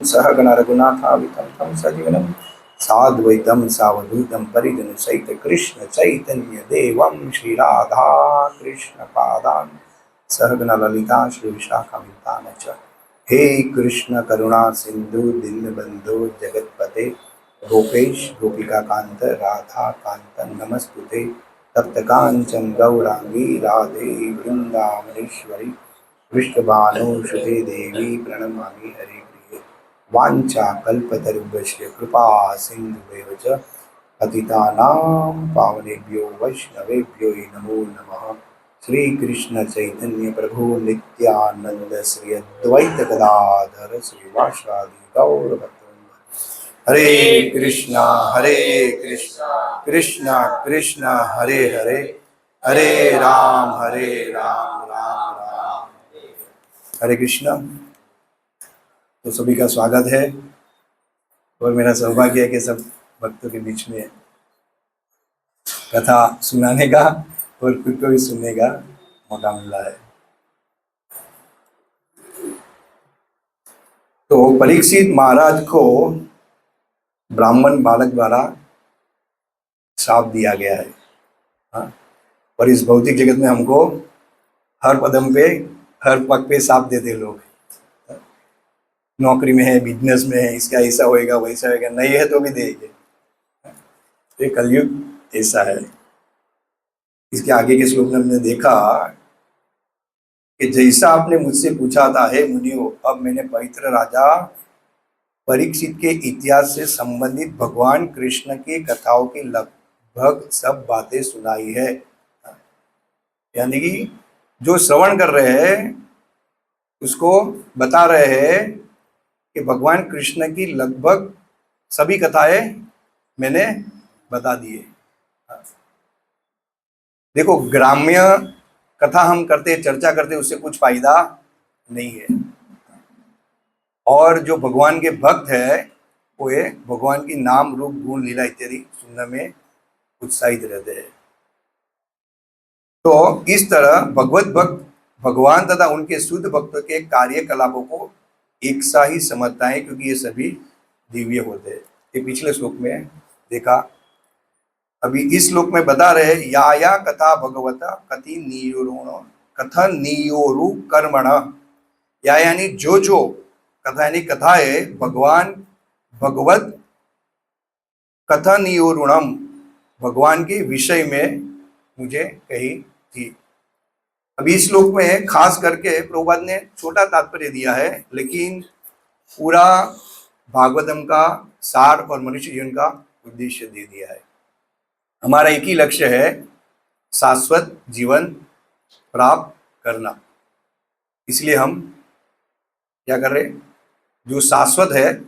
सह गण रघुनाथावितं तं सजीवनं साद्वैतं सावधूतं परिजन सहित कृष्ण चैतन्य देवं श्री राधा कृष्ण पादान सह गण ललिता श्री विशाखान्वितान च। हे कृष्ण करुणा सिंधु दीनबंधु जगतपते गोपेश गोपिका कांत राधा कांत नमस्तुते तप्त कांचन गौरांगी राधे वृंदावनेश्वरी विष्णुभानुसुते देवी प्रणमामि हरिप्रिये वाञ्छाकल्पतरुभ्यश्च कृपा सिन्धुभ्येव च पतितानां पावनेभ्यो वैष्णवेभ्यो नमो नमः। श्री कृष्ण चैतन्य प्रभु नित्यानंद श्री अद्वैत गदाधर श्रीवासादि गौर भक्तवृंद हरे कृष्णा कृष्णा कृष्णा हरे हरे हरे राम राम राम हरे कृष्णा। तो सभी का स्वागत है और मेरा सौभाग्य है कि सब भक्तों के बीच में कथा सुनाने का और खुद को भी सुनने का मौका मिला है। तो परीक्षित महाराज को ब्राह्मण बालक द्वारा श्राप दिया गया है। हाँ? और इस भौतिक जगत में हमको हर कदम पे हर पग पे श्राप देते लोग। नौकरी में है, बिजनेस में है, इसका ऐसा होएगा वैसा होएगा, नहीं है तो भी देंगे। तो कलयुग ऐसा है। इसके आगे के श्लोक में हमने देखा कि जैसा आपने मुझसे पूछा था हे मुनियो, अब मैंने पवित्र राजा परीक्षित के इतिहास से संबंधित भगवान कृष्ण की कथाओं की लगभग सब बातें सुनाई है। यानी कि जो श्रवण कर रहे हैं उसको बता रहे हैं कि भगवान कृष्ण की लगभग सभी कथाएं मैंने बता दी है। देखो, ग्राम्य कथा हम करते चर्चा करते उससे कुछ फायदा नहीं है। और जो भगवान के भक्त है वो ये भगवान की नाम रूप गुण लीला इत्यादि सुनने में उत्साहित रहते हैं। तो इस तरह भगवत भक्त भगवान तथा उनके शुद्ध भक्तों के कार्यकलापों को एक सा ही समझता है, क्योंकि ये सभी दिव्य होते हैं। ये पिछले श्लोक में देखा। अभी इस श्लोक में बता रहे या या कथा भगवता कथि कथन नियोरु कर्मण। या यानी जो कथा यानी कथाएं भगवान भगवत कथनियोरुणम भगवान के विषय में मुझे कही थी। अभी इस श्लोक में खास करके प्रभुपाद ने छोटा तात्पर्य दिया है, लेकिन पूरा भागवतम का सार और मनुष्य जीवन का उद्देश्य दे दिया है। हमारा एक ही लक्ष्य है, शाश्वत जीवन प्राप्त करना। इसलिए हम क्या कर रहे हैं, जो शाश्वत है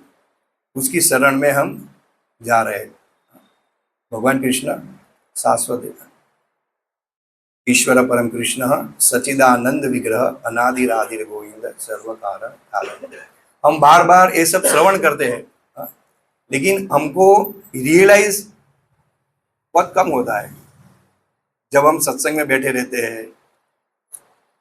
उसकी शरण में हम जा रहे हैं। भगवान कृष्ण शाश्वत है। ईश्वर परम कृष्ण सचिदानंद विग्रह अनादिरादिर गोविंद सर्वकार काल। हम बार बार ये सब श्रवण करते हैं, लेकिन हमको रियलाइज बहुत कम होता है। जब हम सत्संग में बैठे रहते हैं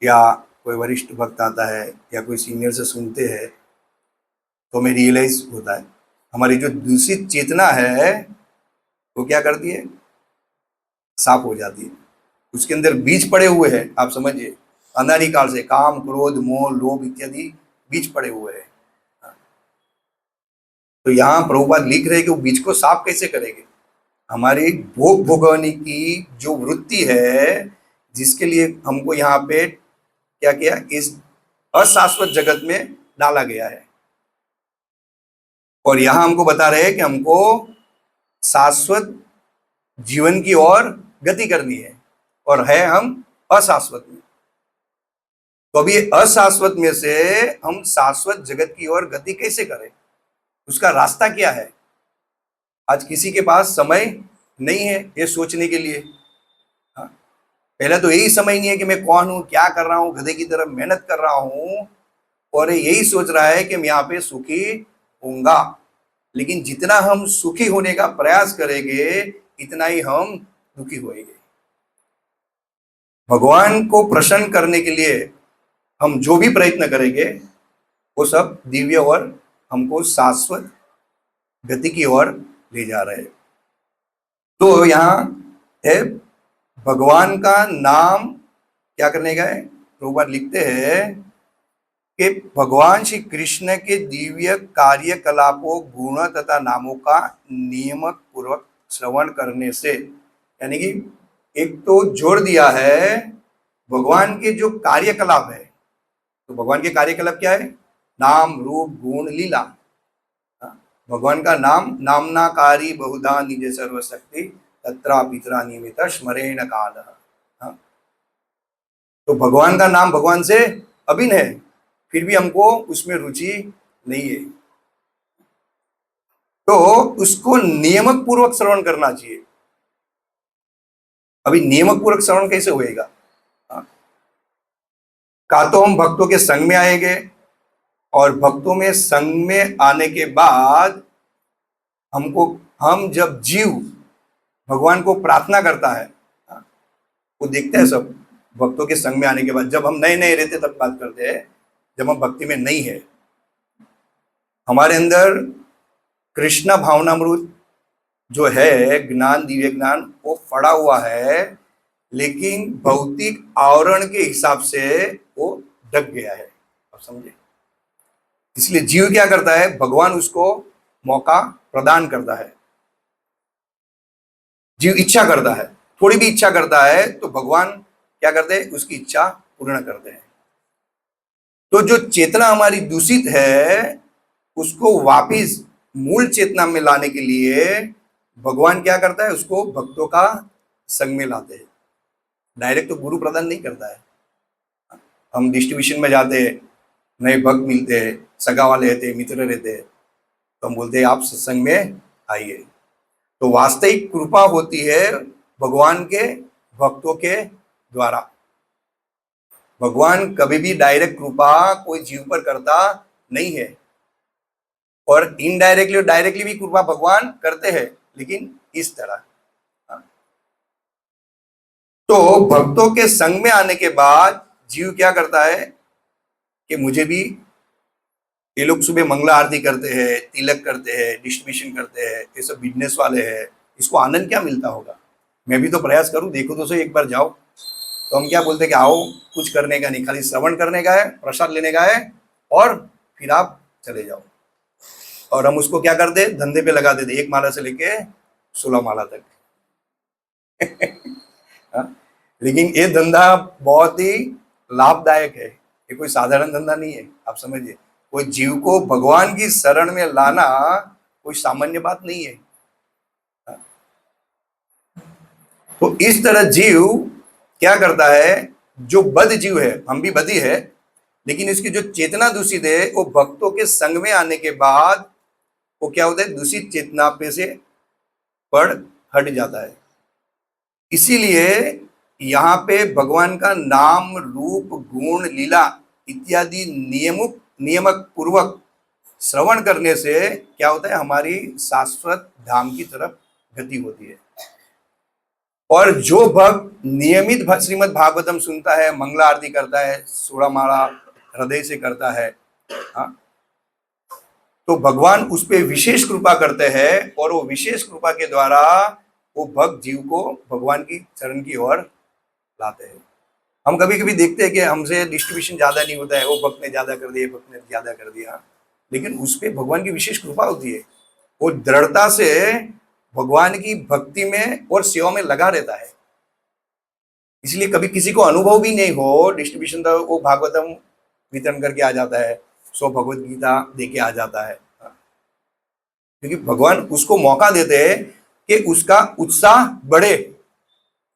या कोई वरिष्ठ भक्त आता है या कोई सीनियर से सुनते हैं तो हमें रियलाइज होता है हमारी जो दूषित चेतना है वो क्या करती है, साफ हो जाती है। उसके अंदर बीज पड़े हुए हैं, आप समझिए, अनादि काल से काम क्रोध मोह लोभ इत्यादि बीज पड़े हुए हैं। तो यहाँ प्रभुपाद लिख रहे हैं कि वो बीज को साफ कैसे करेंगे। हमारी भोग भोगवनी की जो वृत्ति है, जिसके लिए हमको यहाँ पे क्या किया, इस अशाश्वत जगत में डाला गया है। और यहाँ हमको बता रहे हैं कि हमको शाश्वत जीवन की ओर गति करनी है, और है हम अशाश्वत में। तो अभी अशाश्वत में से हम शाश्वत जगत की ओर गति कैसे करें, उसका रास्ता क्या है। आज किसी के पास समय नहीं है ये सोचने के लिए। हाँ, पहले तो यही समय नहीं है कि मैं कौन हूं, क्या कर रहा हूं, गधे की तरह मेहनत कर रहा हूं, और यही सोच रहा है कि मैं यहाँ पे सुखी होऊंगा। लेकिन जितना हम सुखी होने का प्रयास करेंगे इतना ही हम दुखी होएंगे। भगवान को प्रसन्न करने के लिए हम जो भी प्रयत्न करेंगे वो सब दिव्य और हमको शाश्वत गति की ओर ले जा रहे हैं। तो यहाँ है भगवान का नाम क्या करने का है। प्रभुपाद लिखते हैं कि भगवान श्री कृष्ण के दिव्य कार्यकलापों, गुण तथा नामों का नियमक पूर्वक श्रवण करने से, यानी कि एक तो जोड़ दिया है भगवान के जो कार्यकलाप है। तो भगवान के कार्यकलाप क्या है? नाम, रूप, गुण, लीला। भगवान का नाम, नामनाकारी बहुधा निज सर्वशक्ति तत्रा पितरा नियमित स्मरेण काल। तो भगवान का नाम भगवान से अभिन्न है, फिर भी हमको उसमें रुचि नहीं है, तो उसको नियमक पूर्वक श्रवण करना चाहिए। अभी नियमक पूर्वक श्रवण कैसे होएगा? का तो हम भक्तों के संग में आएंगे, और भक्तों में संग में आने के बाद हम जब जीव भगवान को प्रार्थना करता है, वो देखते हैं सब भक्तों के संग में आने के बाद। जब हम नए नए रहते तब बात करते हैं, जब हम भक्ति में नहीं है, हमारे अंदर कृष्ण भावनामृत जो है, ज्ञान, दिव्य ज्ञान, वो पड़ा हुआ है, लेकिन भौतिक आवरण के हिसाब से वो ढक गया है। आप समझे? इसलिए जीव क्या करता है, भगवान उसको मौका प्रदान करता है। जीव इच्छा करता है, थोड़ी भी इच्छा करता है तो भगवान क्या करते हैं, उसकी इच्छा पूर्ण करते हैं। तो जो चेतना हमारी दूषित है, उसको वापिस मूल चेतना में लाने के लिए भगवान क्या करता है, उसको भक्तों का संग में लाते हैं। डायरेक्ट तो गुरु प्रदान नहीं करता है। हम डिस्ट्रीब्यूशन में जाते हैं, नए भक्त मिलते हैं, सगा वाले रहते हैं, मित्र रहते हैं, तो हम बोलते हैं आप सत्संग में आइए। तो वास्तविक कृपा होती है भगवान के भक्तों के द्वारा। भगवान कभी भी डायरेक्ट कृपा कोई जीव पर करता नहीं है, और इनडायरेक्टली और डायरेक्टली भी कृपा भगवान करते हैं, लेकिन इस तरह। तो भक्तों के संग में आने के बाद जीव क्या करता है कि मुझे भी, ये लोग सुबह मंगला आरती करते हैं, तिलक करते हैं, डिस्ट्रीब्यूशन करते हैं, ये सब बिजनेस वाले हैं, इसको आनंद क्या मिलता होगा, मैं भी तो प्रयास करूं, देखो तो सही एक बार जाओ। तो हम क्या बोलते हैं कि आओ, कुछ करने का नहीं, खाली श्रवण करने का है, प्रसाद लेने का है, और फिर आप चले जाओ। और हम उसको क्या करते, धंधे पे लगा देते, 1 माला से लेके 16 माला तक। लेकिन ये धंधा बहुत ही लाभदायक है, ये कोई साधारण धंधा नहीं है। आप समझिए, कोई जीव को भगवान की शरण में लाना कोई सामान्य बात नहीं है। तो इस तरह जीव क्या करता है, जो बद्ध जीव है, हम भी बद्धी है, लेकिन इसकी जो चेतना दूषित है, वो भक्तों के संग में आने के बाद वो क्या होता है, दूषित चेतना पे से पर हट जाता है। इसीलिए यहाँ पे भगवान का नाम, रूप, गुण, लीला इत्यादि नियमक पूर्वक श्रवण करने से क्या होता है, हमारी शाश्वत धाम की तरफ गति होती है। और जो भक्त नियमित श्रीमद् भागवतम सुनता है, मंगला आरती करता है, 16 माला हृदय से करता है, हाँ, तो भगवान उस पर विशेष कृपा करते हैं, और वो विशेष कृपा के द्वारा वो भक्त जीव को भगवान की चरण की ओर लाते हैं। हम कभी कभी देखते हैं कि हमसे डिस्ट्रीब्यूशन ज्यादा नहीं होता है, वो भक्त ने ज्यादा कर दिया, भक्त ने ज्यादा कर दिया, लेकिन उस पर भगवान की विशेष कृपा होती है। वो दृढ़ता से भगवान की भक्ति में और सेवा में लगा रहता है। इसलिए कभी किसी को अनुभव भी नहीं हो डिस्ट्रीब्यूशन, तो वो भागवतम वितरण करके आ जाता है, 100 भगवत गीता दे के आ जाता है, क्योंकि भगवान उसको मौका देते हैं कि उसका उत्साह बढ़े।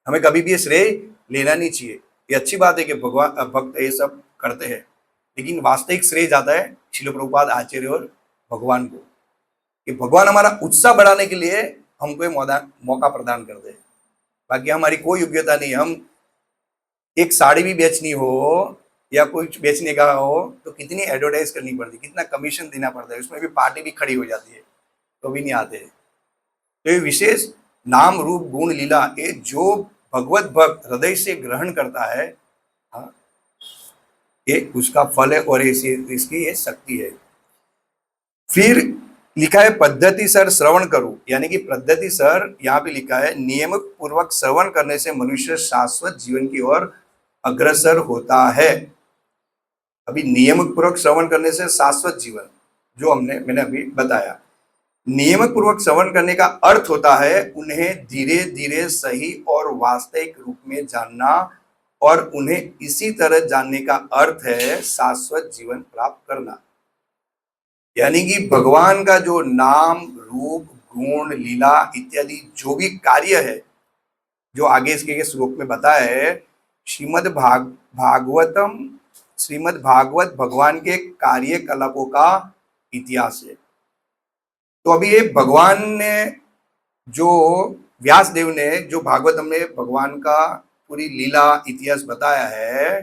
हमें कभी भी ये श्रेय लेना नहीं चाहिए। ये अच्छी बात है कि भगवान भक्त ये सब करते हैं, लेकिन वास्तविक श्रेय जाता है श्रील प्रभुपाद आचार्य और भगवान को, कि भगवान हमारा उत्साह बढ़ाने के लिए हमको मौका प्रदान करते हैं। बाकी हमारी कोई योग्यता नहीं। हम एक साड़ी भी बेचनी हो या कुछ बेचने का हो तो कितनी एडवर्टाइज करनी पड़ती, कितना कमीशन देना पड़ता है, उसमें भी पार्टी भी खड़ी हो जाती है, तो भी नहीं आते। तो ये विशेष नाम, रूप, गुण, लीला, ये जो भगवत भक्त हृदय से ग्रहण करता है, हाँ, ये उसका फल है, और इसकी ये शक्ति है। फिर लिखा है पद्धति सर श्रवण करो, यानी कि पद्धति सर यहाँ पे लिखा है नियम पूर्वक श्रवण करने से मनुष्य शाश्वत जीवन की ओर अग्रसर होता है। अभी नियम पूर्वक श्रवण करने से शाश्वत जीवन, जो मैंने अभी बताया, नियम पूर्वक श्रवण करने का अर्थ होता है उन्हें धीरे धीरे सही और वास्तविक रूप में जानना, और उन्हें इसी तरह जानने का अर्थ है शाश्वत जीवन प्राप्त करना। यानी कि भगवान का जो नाम रूप गुण लीला इत्यादि जो भी कार्य है, जो आगे इसके श्लोक में बताया है, श्रीमद् भागवत भगवान के कार्यकलापों का इतिहास है। तो अभी ये भगवान ने जो व्यास देव ने जो भागवतम में भगवान का पूरी लीला इतिहास बताया है,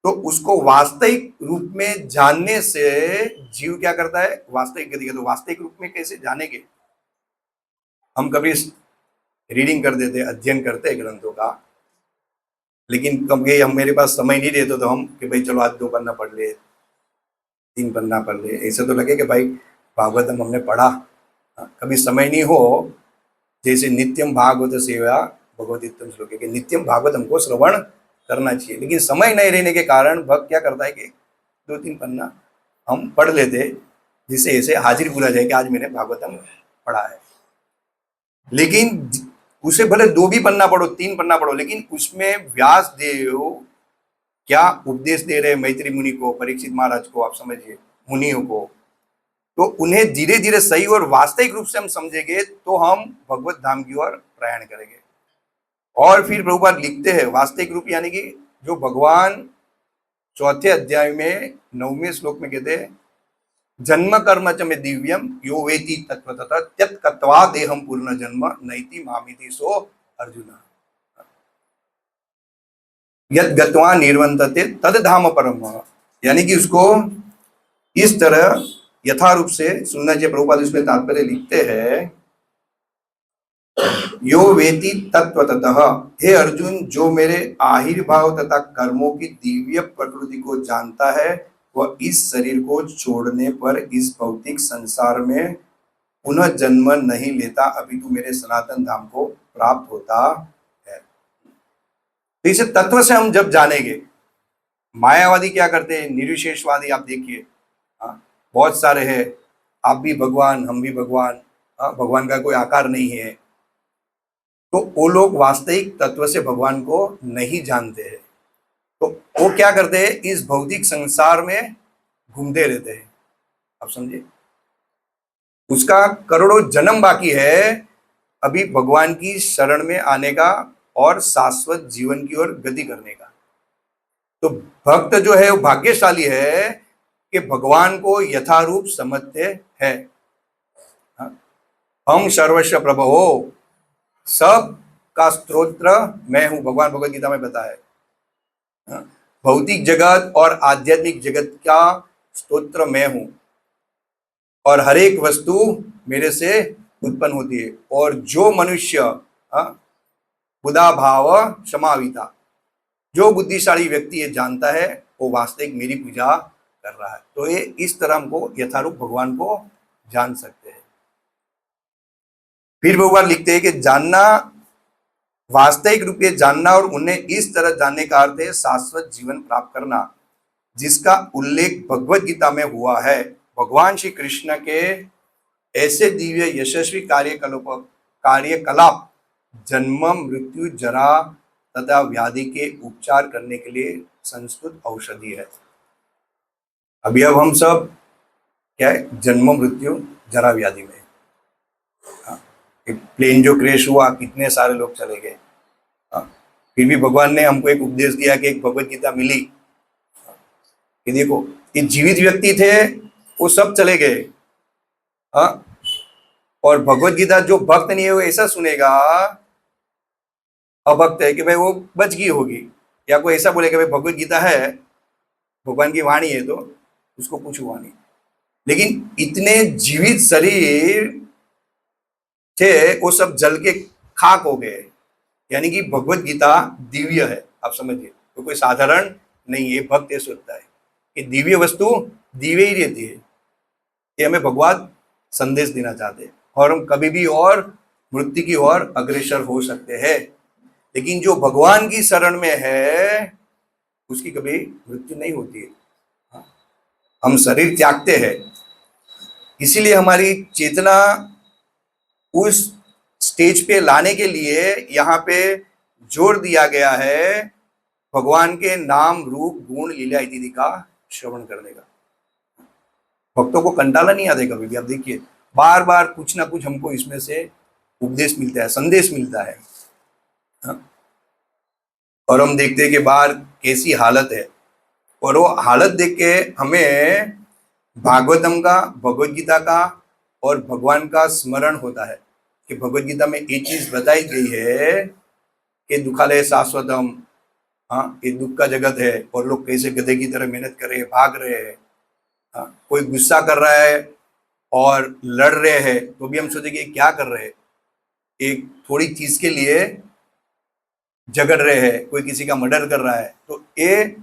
तो उसको वास्तविक रूप में जानने से जीव क्या करता है, वास्तविक गति का। तो वास्तविक रूप में कैसे जानेंगे? हम कभी रीडिंग कर देते, अध्ययन करते ग्रंथों का, लेकिन कभी हम मेरे पास समय नहीं रहते तो हम कि भाई चलो आज 2 पन्ना पढ़ ले, 3 पन्ना पढ़ ले, ऐसे तो लगे कि भाई भागवतम हमने पढ़ा। कभी समय नहीं हो, जैसे नित्यम भागवत सेवा भगवतीतम श्लोक है कि नित्यम भागवत हमको श्रवण करना चाहिए, लेकिन समय नहीं रहने के कारण भक्त क्या करता है कि 2-3 पन्ना हम पढ़ लेते, जिससे ऐसे हाजिर पूरा जाए कि आज मैंने भागवतम पढ़ा है। लेकिन उसे भले 2 भी पन्ना पढ़ो, 3 पन्ना पढ़ो, लेकिन उसमें व्यास देव क्या उपदेश दे रहे मैत्री मुनि को, परीक्षित महाराज को, आप समझिए मुनियों को, तो उन्हें धीरे धीरे सही और वास्तविक रूप से हम समझेंगे तो हम भगवत धाम की ओर प्रयाण करेंगे। और फिर प्रभुपाद लिखते हैं वास्तविक रूप, यानी कि जो भगवान 4थे अध्याय में 9वें श्लोक में कहते हैं जन्म कर्म च में दिव्यम यो वेति तत्वतः त्यक्त्वा देहम पूर्ण जन्म नैति मामिति सो अर्जुन यद गत्वा निर्वंतते तद धाम परम। यानी कि उसको इस तरह यथारूप से सुनना चाहिए। प्रभुपाद इसमें तात्पर्य लिखते हैं यो वेति तत्वतः, हे अर्जुन, जो मेरे आहिर्भाव तथा कर्मों की दिव्य प्रकृति को जानता है वह इस शरीर को छोड़ने पर इस भौतिक संसार में पुनः जन्म नहीं लेता, अपितु मेरे सनातन धाम को प्राप्त होता है। तो इसे तत्व से हम जब जानेंगे, मायावादी क्या करते हैं, निर्विशेषवादी आप देखिए, बहुत सारे हैं, आप भी भगवान हम भी भगवान, भगवान का कोई आकार नहीं है, तो वो लोग वास्तविक तत्व से भगवान को नहीं जानते हैं। तो वो क्या करते हैं, इस भौतिक संसार में घूमते रहते हैं, आप समझे, उसका करोड़ों जन्म बाकी है अभी भगवान की शरण में आने का और शाश्वत जीवन की ओर गति करने का। तो भक्त जो है वो भाग्यशाली है कि भगवान को यथारूप समझते हैं। हम सर्वस्व प्रभो हो, सब का स्तोत्र मैं हूं, भगवान भगवत गीता में बताया। भौतिक जगत और आध्यात्मिक जगत का स्तोत्र मैं हूं, और हर एक वस्तु मेरे से उत्पन्न होती है, और जो मनुष्य बुधा भाव समाविता, जो बुद्धिशाली व्यक्ति ये जानता है वो वास्तविक मेरी पूजा कर रहा है। तो ये इस तरह हमको यथारूप भगवान को जान सकते हैं। फिर भगवान लिखते हैं कि जानना, वास्तविक रूप में जानना और उन्हें इस तरह जानने का अर्थ है शाश्वत जीवन प्राप्त करना, जिसका उल्लेख भगवत गीता में हुआ है। भगवान श्री कृष्ण के ऐसे दिव्य यशस्वी कार्यकलाप जन्म मृत्यु जरा तथा व्याधि के उपचार करने के लिए संस्तुत औषधि है। अभी अब हम सब क्या है, जन्म मृत्यु जरा व्याधि में, प्लेन जो क्रैश हुआ कितने सारे लोग चले गए, फिर भी भगवान ने हमको एक उपदेश दिया कि एक भगवत गीता मिली कि देखो ये जीवित व्यक्ति थे वो सब चले गए, और भगवत गीता जो भक्त नहीं है वो ऐसा सुनेगा, अभक्त है कि भाई वो बच गई होगी, या कोई ऐसा बोलेगा भाई भगवत गीता है, भगवान की वाणी है तो उसको कुछ हुआ नहीं। लेकिन इतने जीवित शरीर थे वो सब जल के खाक हो गए। यानी कि भगवत गीता दिव्य है, आप समझिए, तो कोई साधारण नहीं है। भक्त ये सोचता है कि दिव्य वस्तु दिव्य ही रहती है, ये हमें भगवान संदेश देना चाहते हैं, और हम कभी भी और मृत्यु की ओर अग्रसर हो सकते हैं। लेकिन जो भगवान की शरण में है उसकी कभी मृत्यु नहीं होती है। हम शरीर त्यागते हैं, इसीलिए हमारी चेतना उस स्टेज पे लाने के लिए यहाँ पे जोर दिया गया है भगवान के नाम रूप गुण लीला इत्यादि का श्रवण करने का। भक्तों को कंटाला नहीं आता कभी भी। आप देखिए, बार बार कुछ ना कुछ हमको इसमें से उपदेश मिलता है, संदेश मिलता है। और हम देखते हैं कि बाहर कैसी हालत है, और वो हालत देख के हमें भागवतम का, भगवत गीता का और भगवान का स्मरण होता है कि भगवत गीता में एक चीज बताई गई है कि दुखालय शाश्वतम। हाँ, ये दुख का जगत है और लोग कैसे गधे की तरह मेहनत कर रहे हैं, भाग रहे हैं। हाँ, कोई गुस्सा कर रहा है और लड़ रहे हैं तो भी हम सोचेंगे क्या कर रहे हैं, एक थोड़ी चीज के लिए झगड़ रहे हैं, कोई किसी का मर्डर कर रहा है। तो ये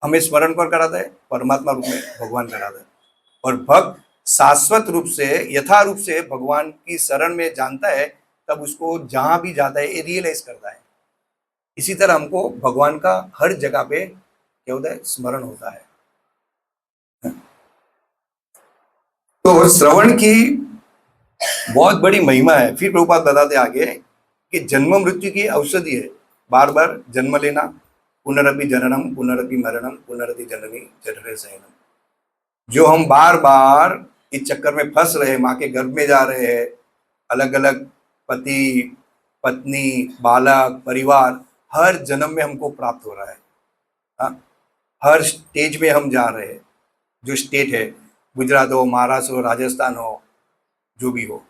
हमें स्मरण कौन कराता है? परमात्मा रूप में भगवान कराता है। और भक्त शाश्वत रूप से, यथा रूप से भगवान की शरण में जानता है, तब उसको जहां भी जाता है ये रियलाइज करता है। इसी तरह हमको भगवान का हर जगह पे क्या होता है? स्मरण होता है। तो श्रवण की बहुत बड़ी महिमा है। फिर प्रभुपाद बताते आगे कि जन्म मृत्यु की औषधि है। बार बार जन्म लेना, पुनरपि जननम पुनरपि मरणम पुनरपि जननी जठरे शयनम। जो हम बार बार इस चक्कर में फंस रहे हैं, माँ के गर्भ में जा रहे हैं, अलग अलग पति पत्नी बालक परिवार, हर जन्म में हमको प्राप्त हो रहा है। हाँ, हर स्टेज में हम जा रहे हैं। जो स्टेट है, गुजरात हो, महाराष्ट्र हो, राजस्थान हो, जो भी हो,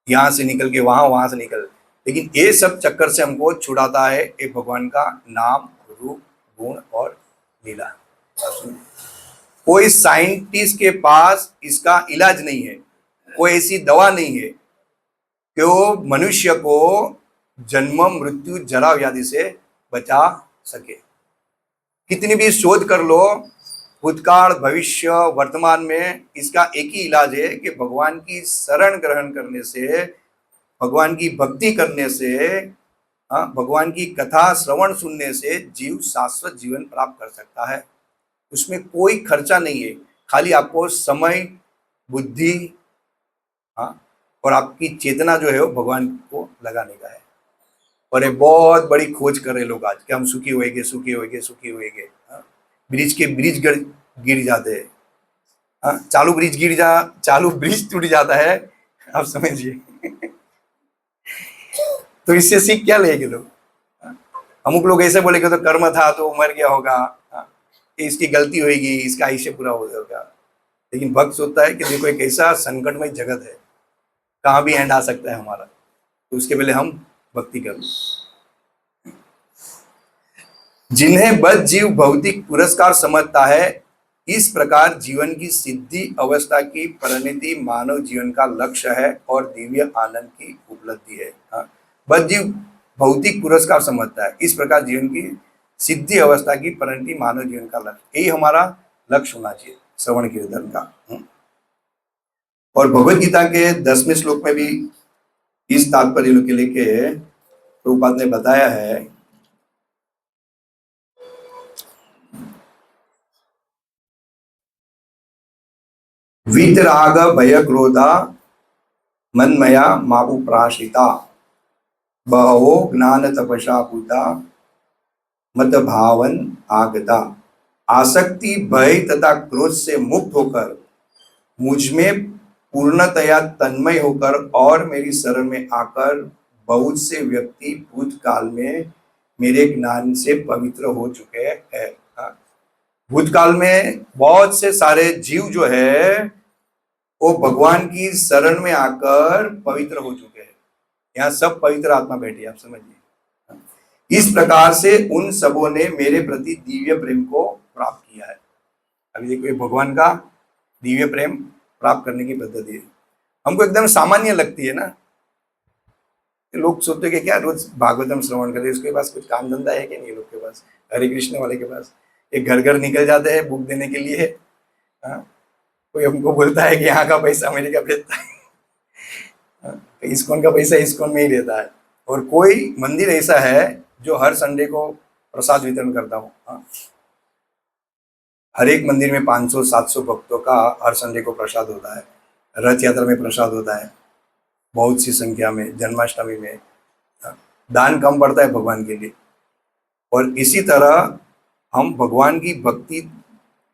यहाँ से निकल के वहां, वहां से निकल, लेकिन ये सब चक्कर से हमको छुड़ाता है एक भगवान का नाम रूप गुण और लीला। कोई साइंटिस्ट के पास इसका इलाज नहीं है, कोई ऐसी दवा नहीं है कि वो मनुष्य को जन्म मृत्यु जरा व्याधि से बचा सके। कितनी भी शोध कर लो, भूतकाल भविष्य वर्तमान में, इसका एक ही इलाज है कि भगवान की शरण ग्रहण करने से, भगवान की भक्ति करने से, भगवान की कथा श्रवण सुनने से जीव शाश्वत जीवन प्राप्त कर सकता है। उसमें कोई खर्चा नहीं है, खाली आपको समय, बुद्धि, और आपकी चेतना जो है वो भगवान को लगाने का है। और एक बहुत बड़ी खोज कर रहे लोग आज कि हम सुखी होएंगे, सुखी होएंगे, सुखी होएंगे। ब्रिज के ब्रिज गिर जाते हैं। चालू ब्रिज टूट जाता है, आप समझिए। तो इससे सीख क्या लेंगे लोग? अमुक लोग ऐसे बोलेंगे तो कर्म था तो मर गया होगा, इसकी गलती होगी, इसका आयुष्य पूरा हो जाएगा। लेकिन भक्त सोचता है कि देखो एक ऐसा संकटमय जगत है, कहाँ भी एंड आ सकता है हमारा, तो उसके पहले हम भक्ति कर लो। जिन्हें बद्ध जीव भौतिक पुरस्कार समझता है, इस प्रकार जीवन की सिद्धि अवस्था की परिणति मानव जीवन का लक्ष्य है और दिव्य आनंद की उपलब्धि है। बद्ध जीव भौतिक पुरस्कार समझता है, इस प्रकार जीवन की सिद्धि अवस्था की परिणति मानव जीवन का लक्ष्य, यही हमारा लक्ष्य होना चाहिए श्रवण कीर्तन का। और भगवत गीता के 10वें श्लोक में भी इस तात्पर्य के लेके प्रभुपाद ने बताया है, वीतराग भय क्रोधा मनमया मापु प्राशिता बहवो ज्ञान तपसा पूता मत भावन आगता। आसक्ति भय तथा क्रोध से मुक्त होकर मुझ में पूर्णतया तन्मय होकर और मेरी शरण में आकर बहुत से व्यक्ति भूतकाल में मेरे ज्ञान से पवित्र हो चुके हैं। भूतकाल में बहुत से सारे जीव जो है वो भगवान की शरण में आकर पवित्र हो चुके हैं। यहाँ सब पवित्र आत्मा बैठी है, आप समझिए। इस प्रकार से उन सबों ने मेरे प्रति दिव्य प्रेम को प्राप्त किया है। अभी देखो भगवान का दिव्य प्रेम प्राप्त करने की पद्धति है। हमको एकदम सामान्य लगती है ना, लोग सोचते कि क्या रोज भागवतम श्रवण करे, उसके पास कुछ काम धंधा है कि नहीं? लोग के पास, हरे कृष्ण वाले के पास एक घर घर निकल जाते हैं बुक देने के लिए। कोई हमको बोलता है कि यहाँ का पैसा अमेरिका भेजता है, इस्कॉन का पैसा इस्कॉन में ही रहता है। और कोई मंदिर ऐसा है जो हर संडे को प्रसाद वितरण करता हो। हर एक मंदिर में 500-700 भक्तों का हर संडे को प्रसाद होता है। रथ यात्रा में प्रसाद होता है बहुत सी संख्या में, जन्माष्टमी में। दान कम पड़ता है भगवान के लिए। और इसी तरह हम भगवान की भक्ति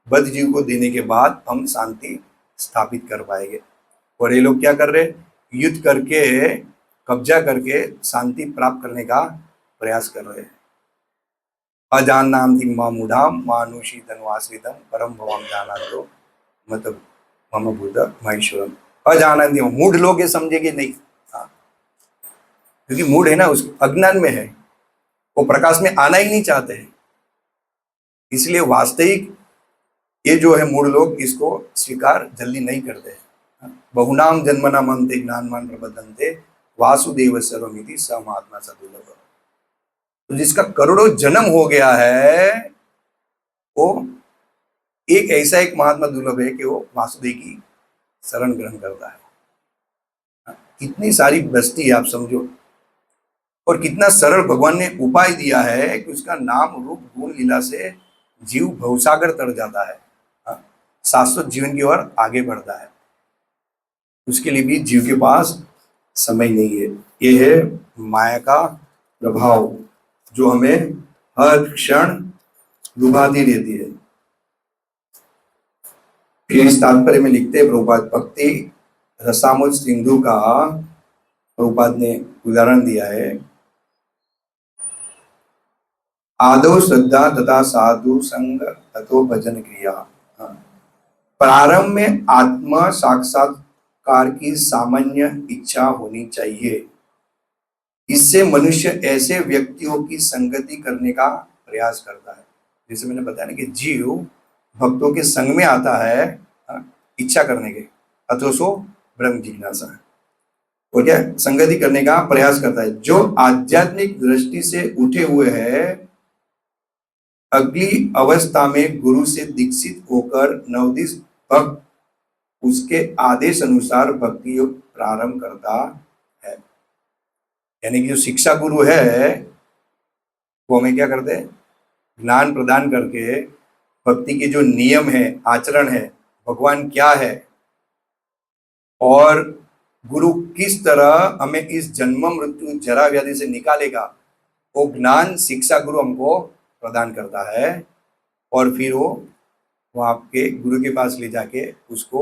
बद्ध जीव को देने के बाद हम शांति स्थापित कर पाएंगे। और ये लोग क्या कर रहे, युद्ध करके, कब्जा करके शांति प्राप्त करने का प्रयास कर रहे हैं। अजानान्ति मूढ़ाम मानुषी तनुआश्रितम परम भवम जानातो मतलब मम बुद्ध महेश्वरम। अजानन्ति, मूढ़ लोग ये समझेंगे नहीं। क्योंकि मूढ़ है ना, उस अज्ञान में है, वो प्रकाश में आना ही नहीं चाहते हैं। इसलिए वास्तविक ये जो है मूढ़ लोग इसको स्वीकार जल्दी नहीं करते हैं। बहुनाम जन्मनाम अंते ज्ञानवान प्रबद्धन्ते वासुदेव सर्वमिति स महात्मा सदुर्लभ। तो जिसका करोड़ों जन्म हो गया है वो एक ऐसा एक महात्मा दुर्लभ है कि वो वासुदेव की शरण ग्रहण करता है। कितनी सारी बस्ती आप समझो, और कितना सरल भगवान ने उपाय दिया है कि उसका नाम रूप गुण लीला से जीव भवसागर तर जाता है, शाश्वत जीवन की ओर आगे बढ़ता है। उसके लिए भी जीव के पास समय नहीं है। ये है माया का प्रभाव जो हमें हर क्षण लुभाती रहती है। फिर इस तात्पर्य में लिखते हैं प्रभुपाद, भक्ति रसामुद सिंधु का प्रभुपाद ने उदाहरण दिया है। आदो श्रद्धा तथा साधु संग तथो भजन क्रिया। प्रारंभ में आत्मा साक्षात्कार की सामान्य इच्छा होनी चाहिए। इससे मनुष्य ऐसे व्यक्तियों की संगति करने का प्रयास करता है। जैसे मैंने बताया ना कि जीव भक्तों के संग में आता है इच्छा करने के, अथोसो ब्रह्म जिज्ञासा, और क्या संगति करने का प्रयास करता है। जो आध्यात्मिक दृष्टि से उठे हुए हैं, अगली अवस्था में गुरु से दीक्षित होकर नवोदित भक्त उसके आदेश अनुसार भक्ति योग प्रारंभ करता है। यानी कि जो शिक्षा गुरु है वो हमें क्या करते हैं, ज्ञान प्रदान करके भक्ति के जो नियम है, आचरण है, भगवान क्या है और गुरु किस तरह हमें इस जन्म मृत्यु जरा व्याधि से निकालेगा, वो ज्ञान शिक्षा गुरु हमको प्रदान करता है। और फिर वो आपके गुरु के पास ले जाके उसको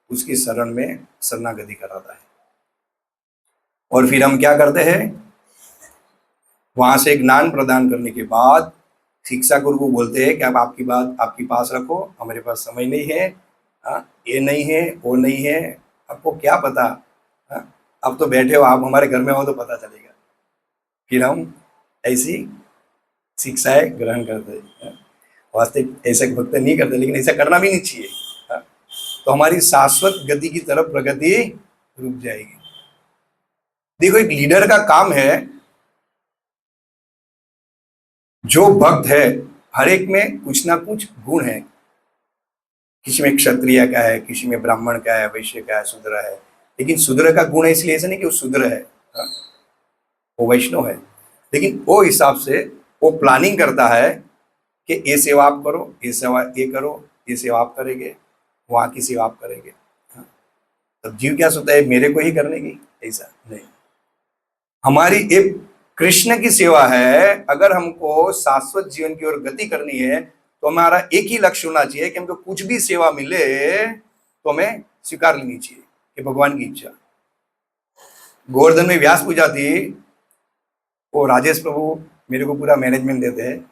उसकी शरण में शरणागति कराता है। और फिर हम क्या करते हैं, वहां से ज्ञान प्रदान करने के बाद शिक्षा गुरु को बोलते हैं कि अब आपकी बात आपके पास रखो, हमारे पास समय नहीं है, ये नहीं है, वो नहीं है, आपको क्या पता, अब तो बैठे हो आप, हमारे घर में हो तो पता चलेगा। फिर हम ऐसी शिक्षाएं ग्रहण करते हैं। वास्तविक ऐसा भक्त नहीं करते, लेकिन ऐसा करना भी नहीं चाहिए। तो हमारी शाश्वत गति की तरफ प्रगति रुक जाएगी। देखो, एक लीडर का काम है, जो भक्त है हर एक में कुछ ना कुछ गुण है। किसी में क्षत्रिय का है, किसी में ब्राह्मण का है, वैश्य का है, शूद्र है। लेकिन शूद्र का गुण है इसलिए ऐसा नहीं कि वो शूद्र है, वो वैष्णव है। लेकिन वो हिसाब से वो प्लानिंग करता है कि ये सेवा आप करो, ये सेवा ये करो, ये सेवा आप करेंगे, वहाँ की सेवा आप करेंगे। तब जीव क्या सोचता है, मेरे को ही करने की? ऐसा नहीं। हमारी एक कृष्ण की सेवा है। अगर हमको शाश्वत जीवन की ओर गति करनी है तो हमारा एक ही लक्ष्य होना चाहिए कि हमको कुछ भी सेवा मिले तो हमें स्वीकार लेनी चाहिए कि भगवान की इच्छा। गोवर्धन में व्यास पूजा थी, वो राजेश प्रभु मेरे को पूरा मैनेजमेंट देते हैं,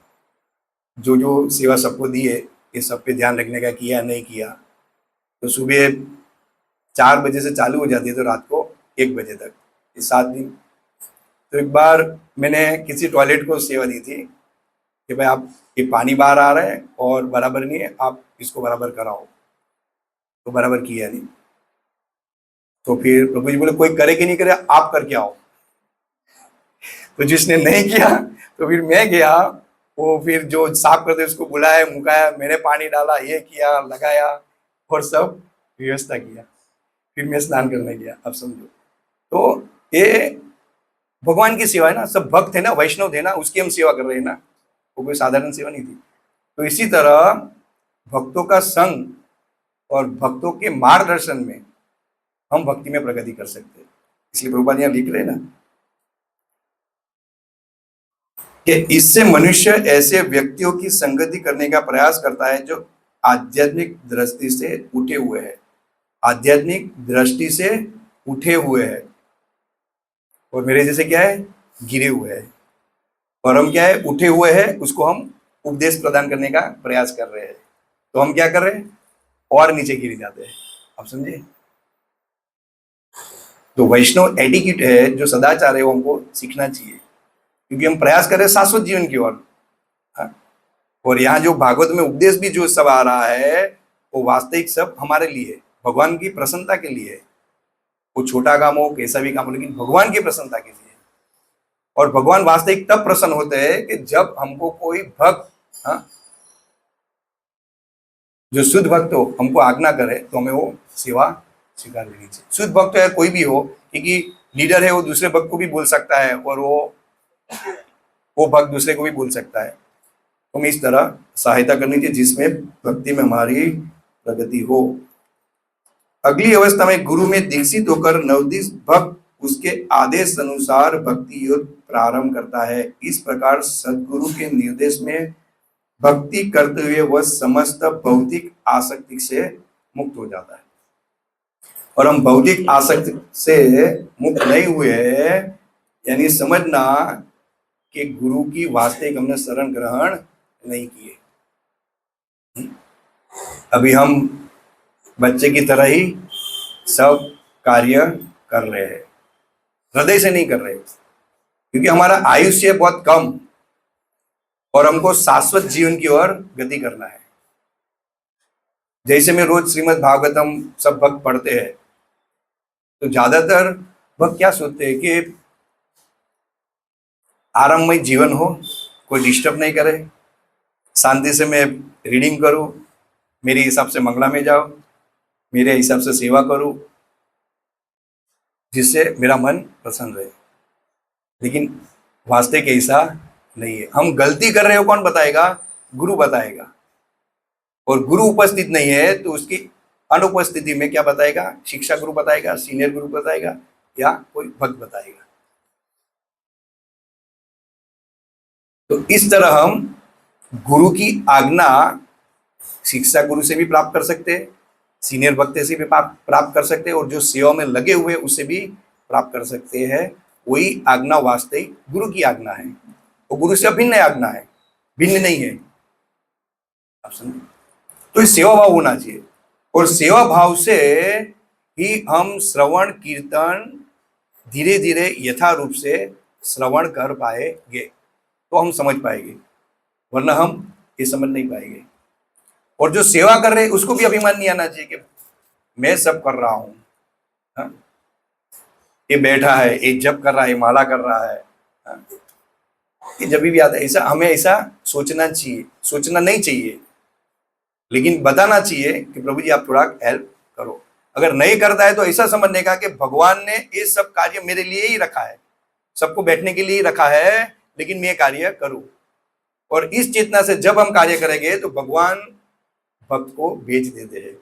जो जो सेवा सबको दी है ये सब पे ध्यान रखने का, किया नहीं किया। तो सुबह 4 बजे से चालू हो जाती है तो रात को 1 बजे तक, ये 7 दिन। तो एक बार मैंने किसी टॉयलेट को सेवा दी थी कि भाई आप ये पानी बाहर आ रहा है और बराबर नहीं है, आप इसको बराबर कराओ। तो बराबर किया नहीं। तो फिर प्रभु जी बोले कोई करे कि नहीं करे, आप करके आओ। तो जिसने नहीं किया तो फिर मैं गया, वो फिर जो साफ करते उसको बुलाया, मुकाया, मैंने पानी डाला, ये किया, लगाया और सब व्यवस्था किया, फिर मैं स्नान करने गया। अब समझो, तो ये भगवान की सेवा है ना, सब भक्त है ना, वैष्णव थे ना, उसकी हम सेवा कर रहे हैं ना, वो कोई साधारण सेवा नहीं थी। तो इसी तरह भक्तों का संग और भक्तों के मार्गदर्शन में हम भक्ति में प्रगति कर सकते हैं। इसलिए प्रभुपाद यहाँ लिख रहे हैं ना कि इससे मनुष्य ऐसे व्यक्तियों की संगति करने का प्रयास करता है जो आध्यात्मिक दृष्टि से उठे हुए हैं, आध्यात्मिक दृष्टि से उठे हुए हैं, और मेरे जैसे क्या है, गिरे हुए हैं। और हम क्या है, उठे हुए हैं, उसको हम उपदेश प्रदान करने का प्रयास कर रहे हैं। तो हम क्या कर रहे हैं, और नीचे गिर जाते हैं। आप समझे? तो वैष्णव एटिक्यूट है, जो सदाचार है, वो हमको सीखना चाहिए, क्योंकि हम प्रयास कर रहे हैं शाश्वत जीवन की ओर। हाँ? और यहाँ जो भागवत में उपदेश भी जो सब आ रहा है, वो वास्तविक सब हमारे लिए, भगवान की प्रसन्नता के लिए है। वो छोटा काम हो, कैसा भी काम हो, लेकिन भगवान की प्रसन्नता के लिए। और भगवान वास्तविक तब प्रसन्न होते हैं कि जब हमको कोई भक्त, हाँ, जो शुद्ध भक्त हो, हमको आज्ञा करे, तो हमें वो सेवा स्वीकार लेनी चाहिए। शुद्ध भक्त है कोई भी हो, क्योंकि लीडर है, वो दूसरे भक्त को भी बोल सकता है, और वो भक्त दूसरे को भी बोल सकता है। तो हमें इस तरह सहायता करनी चाहिए जिसमें भक्ति में हमारी प्रगति हो। अगली अवस्था में गुरु में दीक्षित होकर नवदीप भक्त उसके आदेश अनुसार भक्ति योग प्रारंभ करता है। इस प्रकार सदगुरु के निर्देश में भक्ति करते हुए वह समस्त भौतिक आसक्ति से मुक्त हो जाता है। और हम भौतिक आसक्ति से मुक्त नहीं हुए हैं, यानी समझना कि गुरु की वास्तविक हमने शरण ग्रहण नहीं किए। अभी हम बच्चे की तरह ही सब कार्य कर रहे हैं, हृदय से नहीं कर रहे, क्योंकि हमारा आयुष्य बहुत कम और हमको शाश्वत जीवन की ओर गति करना है। जैसे में रोज श्रीमद् भागवतम सब भक्त पढ़ते हैं, तो ज्यादातर भक्त क्या सोचते हैं कि आराममय जीवन हो, कोई डिस्टर्ब नहीं करे, शांति से मैं रीडिंग करूं, मेरे हिसाब से मंगला में जाओ, मेरे हिसाब से सेवा करूं, जिससे मेरा मन प्रसन्न रहे। लेकिन वास्तविक ऐसा नहीं है। हम गलती कर रहे हो, कौन बताएगा? गुरु बताएगा। और गुरु उपस्थित नहीं है तो उसकी अनुपस्थिति में क्या बताएगा? शिक्षा गुरु बताएगा, सीनियर गुरु बताएगा, या कोई भक्त बताएगा। तो इस तरह हम गुरु की आज्ञा शिक्षा गुरु से भी प्राप्त कर सकते हैं, सीनियर भक्त से भी प्राप्त कर सकते हैं, और जो सेवा में लगे हुए उससे भी प्राप्त कर सकते हैं। वही आज्ञा वास्तविक गुरु की आज्ञा है। वो गुरु से अभिन्न आज्ञा है, भिन्न नहीं है। आप समझे? तो सेवा भाव होना चाहिए, और सेवा भाव से ही हम श्रवण कीर्तन धीरे धीरे यथा रूप से श्रवण कर पाएंगे, तो हम समझ पाएंगे, वरना हम ये समझ नहीं पाएंगे। और जो सेवा कर रहे उसको भी अभिमान नहीं आना चाहिए कि मैं सब कर रहा हूं। हाँ? ये बैठा है, ये जप कर रहा है, माला कर रहा है। हाँ? ये जब भी आता है, ऐसा हमें ऐसा सोचना चाहिए, सोचना नहीं चाहिए, लेकिन बताना चाहिए कि प्रभु जी आप थोड़ा हेल्प करो। अगर नहीं करता है तो ऐसा समझने का कि भगवान ने ये सब कार्य मेरे लिए ही रखा है, सबको बैठने के लिए ही रखा है, लेकिन मैं कार्य करूं। और इस चेतना से जब हम कार्य करेंगे तो भगवान भक्त को भेज देते हैं,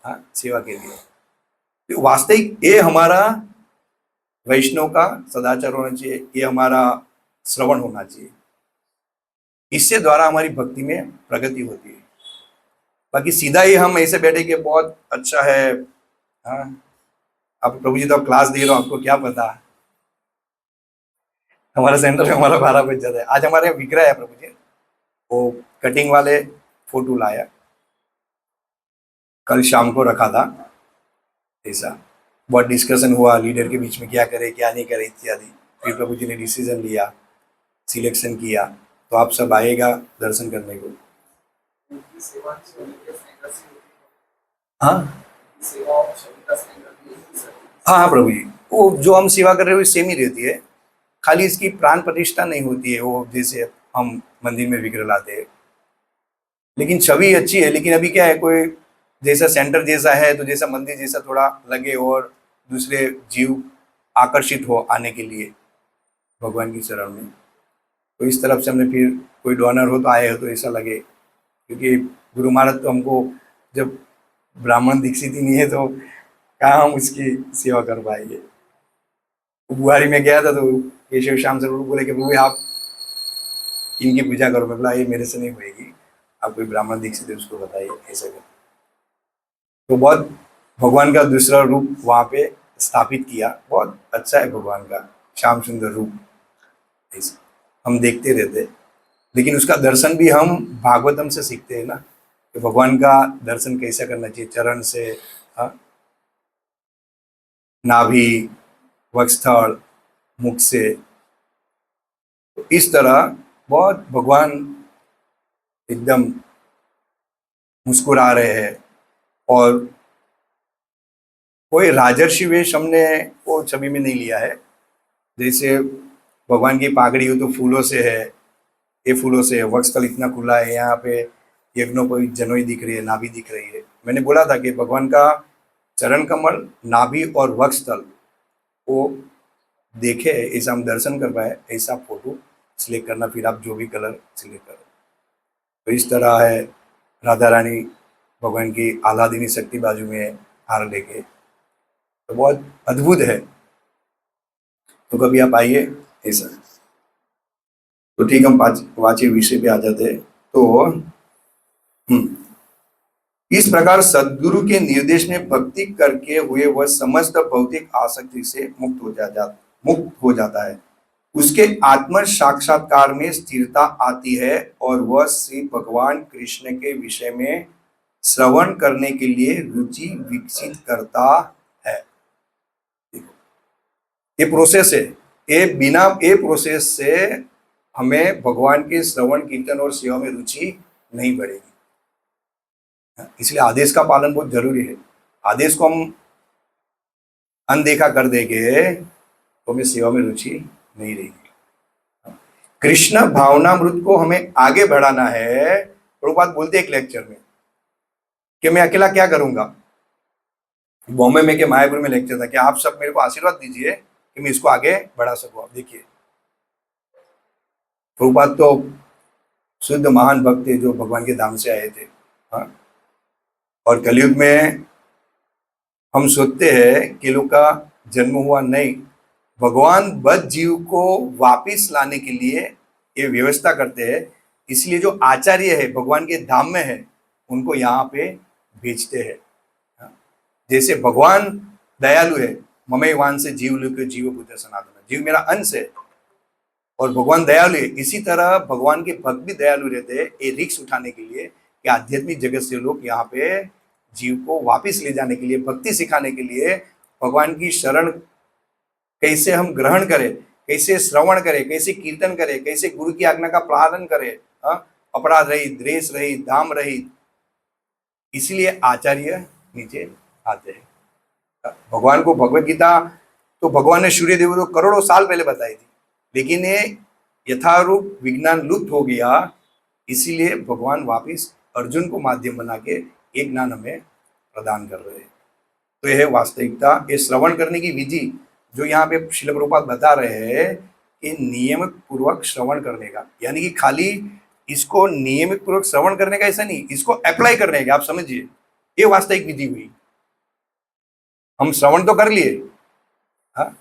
हाँ, सेवा के लिए। तो वास्तविक ये हमारा वैष्णव का सदाचार होना चाहिए, ये हमारा श्रवण होना चाहिए। इससे द्वारा हमारी भक्ति में प्रगति होती है। बाकी सीधा ही हम ऐसे बैठे कि बहुत अच्छा है, हाँ, अब प्रभु जी तो क्लास दे रहे हो, आपको क्या पता। हमारे सेंटर में हमारा 12 बज जाता है। आज हमारे विग्रह है प्रभु जी, वो कटिंग वाले फोटो लाया, कल शाम को रखा था। ऐसा बहुत डिस्कशन हुआ लीडर के बीच में, क्या करे क्या नहीं करे इत्यादि। फिर प्रभु जी ने डिसीजन लिया, सिलेक्शन किया, तो आप सब आएगा दर्शन करने को। हाँ हाँ हाँ प्रभु जी, वो जो हम सेवा कर रहे हो सेम ही रहती है, खाली इसकी प्राण प्रतिष्ठा नहीं होती है, वो जैसे हम मंदिर में विग्रह लाते हैं, लेकिन छवि अच्छी है। लेकिन अभी क्या है, कोई जैसा सेंटर जैसा है, तो जैसा मंदिर जैसा थोड़ा लगे और दूसरे जीव आकर्षित हो आने के लिए भगवान की शरण में। तो इस तरफ से हमने फिर कोई डोनर हो तो आए हो तो ऐसा लगे, क्योंकि गुरु महाराज तो हमको जब ब्राह्मण दीक्षित ही नहीं है तो कहाँ हम उसकी सेवा कर पाएंगे। बुहारी में गया था तो केशव श्याम सर बोले कि प्रभु आप इनकी पूजा करो। मैं बोला ये मेरे से नहीं होएगी, आप कोई ब्राह्मण दीक्षित है उसको बताइए ऐसे कर। तो बहुत भगवान का दूसरा रूप वहाँ पे स्थापित किया, बहुत अच्छा है भगवान का श्याम सुंदर रूप, ऐसे हम देखते रहते। लेकिन उसका दर्शन भी हम भागवतम से सीखते हैं ना, कि भगवान का दर्शन कैसा करना चाहिए, चरण से, हाँ, नाभि, वक्षस्थल, मुख से। तो इस तरह बहुत भगवान एकदम मुस्कुरा रहे हैं। और कोई राजर्षि वेश हमने वो छवि में नहीं लिया है, जैसे भगवान की पागड़ी हो तो फूलों से है, ये फूलों से है, वक्षस्थल इतना खुला है, यहाँ पे यज्ञोपवीत जनोई दिख रही है, नाभि दिख रही है। मैंने बोला था कि भगवान का चरण कमल, नाभि और वक्षस्थल वो देखे, ऐसा हम दर्शन कर पाए, ऐसा फोटो सिलेक्ट करना, फिर आप जो भी कलर सिलेक्ट करो। तो इस तरह है, राधा रानी भगवान की आह्लादिनी शक्ति बाजू में हार लेके, तो बहुत अद्भुत है। तो कभी आप आइए ऐसा। तो ठीक, हम वाची विषय पे आ जाते हैं। तो इस प्रकार सद्गुरु के निर्देश में भक्ति करके हुए वह समस्त भौतिक आसक्ति से मुक्त हो जाता है। उसके आत्म साक्षात्कार में स्थिरता आती है और वह श्री भगवान कृष्ण के विषय में श्रवण करने के लिए रुचि विकसित करता है। ये प्रोसेस है, ये बिना ये प्रोसेस से हमें भगवान के श्रवण कीर्तन और सेवा में रुचि नहीं बढ़ेगी। इसलिए आदेश का पालन बहुत जरूरी है। आदेश को हम अनदेखा कर देंगे तो हमें सेवा में रुचि नहीं रहेगी। कृष्ण भावनामृत को हमें आगे बढ़ाना है। प्रभुपाद बोलते एक लेक्चर में कि मैं अकेला क्या करूंगा, बॉम्बे में के मायापुर में लेक्चर था कि आप सब मेरे को आशीर्वाद दीजिए कि मैं इसको आगे बढ़ा सकूं। आप देखिए, प्रभुपाद तो शुद्ध महान भक्त थे जो भगवान के धाम से आए थे। हाँ, और कलयुग में हम सोचते हैं कि लोग का जन्म हुआ, नहीं, भगवान बद्ध जीव को वापिस लाने के लिए ये व्यवस्था करते हैं। इसलिए जो आचार्य है भगवान के धाम में है उनको यहाँ पे भेजते हैं। जैसे भगवान दयालु है, ममई वान से जीव लोक जीव पुत्र सनातन, जीव मेरा अंश है और भगवान दयालु है। इसी तरह भगवान के भक्त भी दयालु रहते हैं, ये रिक्स उठाने के लिए कि आध्यात्मिक जगत से लोग यहाँ पे जीव को वापिस ले जाने के लिए, भक्ति सिखाने के लिए, भगवान की शरण कैसे हम ग्रहण करें, कैसे श्रवण करें, कैसे कीर्तन करें, कैसे गुरु की आज्ञा का पालन करें, अपराध रहित, द्वेष रहित, धाम रहित, इसलिए आचार्य नीचे आते हैं। भगवान को भगवत गीता तो भगवान ने सूर्य देव को करोड़ों साल पहले बताई थी, लेकिन ये यथारूप विज्ञान लुप्त हो गया। इसीलिए भगवान वापिस अर्जुन को माध्यम बना के एक ज्ञान हमें प्रदान कर रहे हैं। तो यह है वास्तविकता। ये श्रवण करने की विधि जो यहाँ पे श्रील प्रभुपाद बता रहे हैं कि नियमित पूर्वक श्रवण करने का, यानी कि खाली इसको नियमित पूर्वक श्रवण करने का ऐसा नहीं, इसको अप्लाई करने का, आप समझिए, ये वास्तविक विधि हुई। हम श्रवण तो कर लिए, हाँ,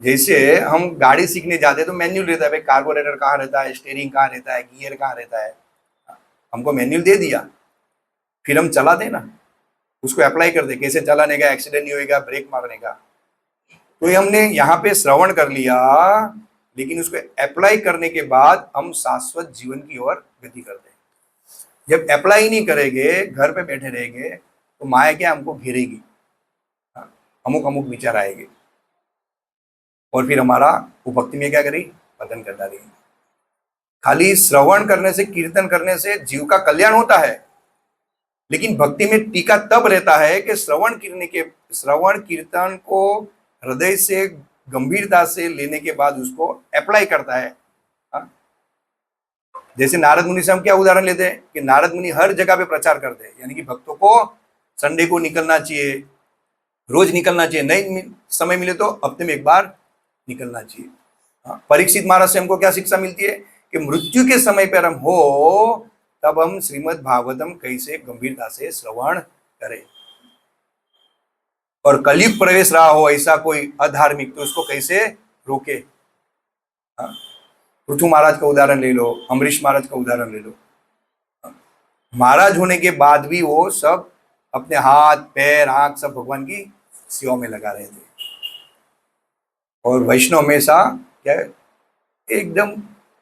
जैसे हम गाड़ी सीखने जाते हैं तो मैन्युअल रहता है, भाई कार्बोरेटर कहाँ रहता है, स्टीयरिंग कहाँ रहता है, गियर कहाँ रहता है, हमको मैन्युअल दे दिया, फिर हम चलाते ना, उसको अप्लाई करते, कैसे चलाने का, एक्सीडेंट नहीं होएगा, ब्रेक मारने का। तो ये हमने यहाँ पे श्रवण कर लिया, लेकिन उसको अप्लाई करने के बाद हम शाश्वत जीवन की ओर गति करते हैं। जब अप्लाई नहीं करेंगे, घर पे बैठे रहेंगे, तो माया क्या हमको घेरेगी, अमुक अमुक विचार आएंगे और फिर हमारा वो भक्ति में क्या करेगी, पतन कर डालेगी। खाली श्रवण करने से, कीर्तन करने से जीव का कल्याण होता है, लेकिन भक्ति में टीका तब रहता है कि श्रवण कीर्तन को हृदय से गंभीरता से लेने के बाद उसको अप्लाई करता है। जैसे नारद मुनि से हम क्या उदाहरण लेते हैं कि नारद मुनि हर जगह पे प्रचार करते हैं, यानी कि भक्तों को संडे को निकलना चाहिए, रोज निकलना चाहिए, नहीं समय मिले तो हफ्ते में एक बार निकलना चाहिए। परीक्षित महाराज से हमको क्या शिक्षा मिलती है कि मृत्यु के समय पर हम हो तब हम श्रीमद् भागवतम कैसे गंभीरता से श्रवण करें, और कलयुग प्रवेश रहा हो ऐसा कोई अधार्मिक तो उसको कैसे रोके। पृथु महाराज का उदाहरण ले लो, अम्बरीश महाराज का उदाहरण ले लो। महाराज होने के बाद भी वो सब अपने हाथ पैर आंख सब भगवान की सेवा में लगा रहे थे, और वैष्णव हमेशा क्या एकदम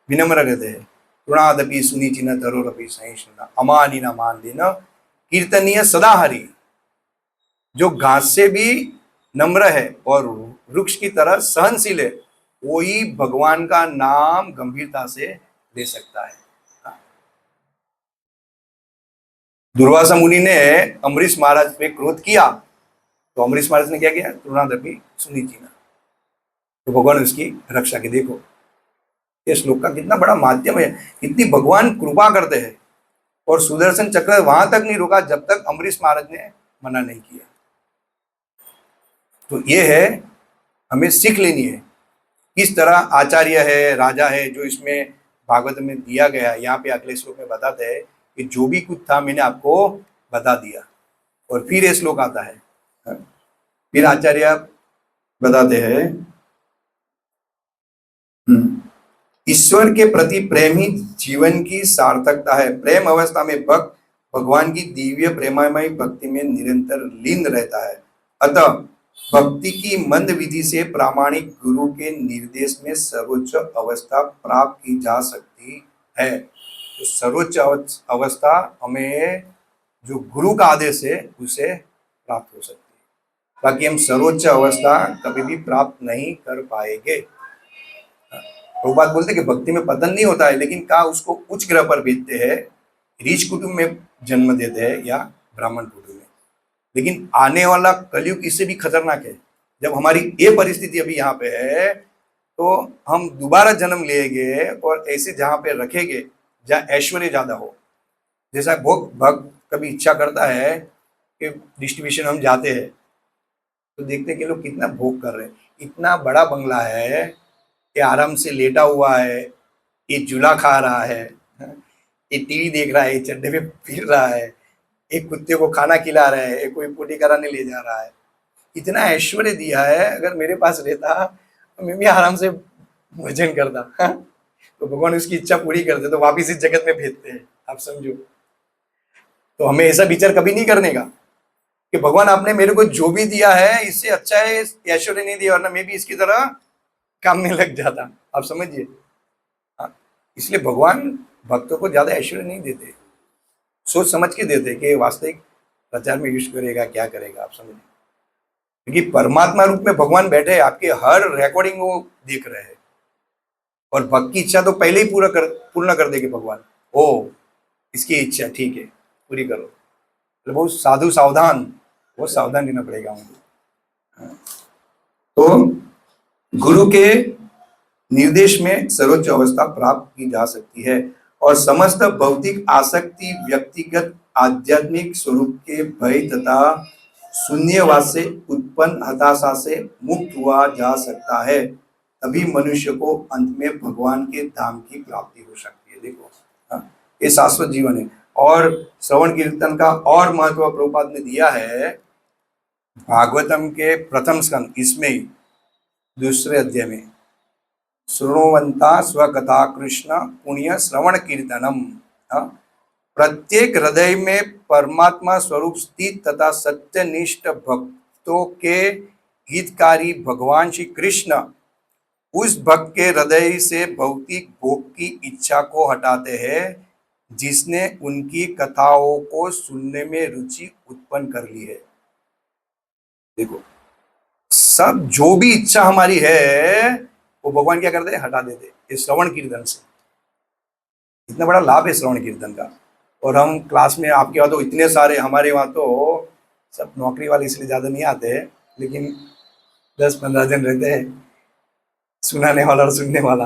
विनम्र रहते हैं। तृणादपि सुनिचिन तरोरपि सहिष्णुना अमानिना मान देना कीर्तनीय सदा हरि। जो घास से भी नम्र है और वृक्ष की तरह सहनशील है, वही भगवान का नाम गंभीरता से ले सकता है। दुर्वासा मुनि ने अम्बरीश महाराज पे क्रोध किया, तो अम्बरीश महाराज ने क्या किया, तृणादपि सुनिचिना, तो भगवान उसकी रक्षा की। देखो ये श्लोक का कितना बड़ा माध्यम है, इतनी भगवान कृपा करते हैं। और सुदर्शन चक्र वहां तक नहीं रुका जब तक अम्बरीश महाराज ने मना नहीं किया। तो ये है, हमें सीख लेनी है किस तरह आचार्य है, राजा है, जो इसमें भागवत में दिया गया। यहाँ पे अगले श्लोक में बताते हैं कि जो भी कुछ था मैंने आपको बता दिया, और फिर ये श्लोक आता है, फिर आचार्य बताते हैं ईश्वर के प्रति प्रेम ही जीवन की सार्थकता है। प्रेम अवस्था में भक्त भगवान की दिव्य प्रेममय भक्ति में निरंतर लीन रहता है। अतः भक्ति की मंद विधि से प्रामाणिक गुरु के निर्देश में सर्वोच्च अवस्था प्राप्त की जा सकती है। तो सर्वोच्च अवस्था हमें जो गुरु का आदेश है उसे प्राप्त हो सकती है, बाकी हम सर्वोच्च अवस्था कभी भी प्राप्त नहीं कर पाएंगे। वो बात बोलते कि भक्ति में पतन नहीं होता है, लेकिन का उसको उच्च ग्रह पर भेजते हैं, रीच कुटुंब में जन्म देते हैं या ब्राह्मण कुटुंब में। लेकिन आने वाला कलयुग इससे भी खतरनाक है। जब हमारी ये परिस्थिति अभी यहाँ पे है, तो हम दोबारा जन्म लेंगे और ऐसे जहाँ पे रखेंगे जहाँ ऐश्वर्य ज्यादा हो। जैसा भक्त कभी इच्छा करता है कि डिस्ट्रीब्यूशन हम जाते हैं तो देखते हैं कि लोग कितना भोग कर रहे हैं। इतना बड़ा बंगला है, ये आराम से लेटा हुआ है, ये झूला खा रहा है, ये टीवी देख रहा है, ये चड्डे में फिर रहा है, एक कुत्ते को खाना खिला रहा है, एक कोई पोटी कराने ले जा रहा है। इतना ऐश्वर्य दिया है, अगर मेरे पास रहता तो मैं भी आराम से भोजन करता। तो भगवान उसकी इच्छा पूरी करते, तो वापिस इस जगत में भेजते हैं। आप समझो, तो हमें ऐसा विचार कभी नहीं करने का कि भगवान आपने मेरे को जो भी दिया है इससे अच्छा है, ऐश्वर्य नहीं दिया, वरना मैं भी इसकी तरह काम में लग जाता। आप समझिए, इसलिए भगवान भक्तों को ज्यादा ऐश्वर्य नहीं देते, सोच समझ के देते कि वास्तविक प्रचार में यूज करेगा क्या करेगा। आप समझिए, क्योंकि परमात्मा रूप में भगवान बैठे, आपके हर रिकॉर्डिंग वो देख रहे हैं, और भक्त की इच्छा तो पहले ही पूर्ण कर देंगे भगवान। ओ इसकी इच्छा ठीक है, पूरी करो। तो बहुत साधु सावधान, बहुत सावधान रहना पड़ेगा उनको। तो गुरु के निर्देश में सर्वोच्च अवस्था प्राप्त की जा सकती है, और समस्त भौतिक आसक्ति व्यक्तिगत आध्यात्मिक स्वरूप के भय तथा शून्यवाद से उत्पन्न हताशा से मुक्त हुआ जा सकता है। तभी मनुष्य को अंत में भगवान के धाम की प्राप्ति हो सकती है। देखो, ये शाश्वत जीवन है। और श्रवण कीर्तन का और महत्व प्रभुपाद ने दिया है भागवतम के प्रथम स्कंद, इसमें ही दूसरे अध्याय में, श्रृणुवंता स्वकथा कृष्ण पुण्य श्रवण कीर्तनम। प्रत्येक हृदय में परमात्मा स्वरूप स्थित तथा सत्यनिष्ठ भक्तों के हितकारी भगवान श्री कृष्ण उस भक्त के हृदय से भौतिक भोग की इच्छा को हटाते हैं जिसने उनकी कथाओं को सुनने में रुचि उत्पन्न कर ली है। देखो, सब जो भी इच्छा हमारी है वो भगवान क्या करते हैं, हटा देते हैं श्रवण कीर्तन से। इतना बड़ा लाभ है श्रवण कीर्तन का। और हम क्लास में, आपके वहाँ तो इतने सारे, हमारे वहाँ तो सब नौकरी वाले इसलिए ज़्यादा नहीं आते, लेकिन 10-15 जन रहते हैं सुनाने वाला और सुनने वाला।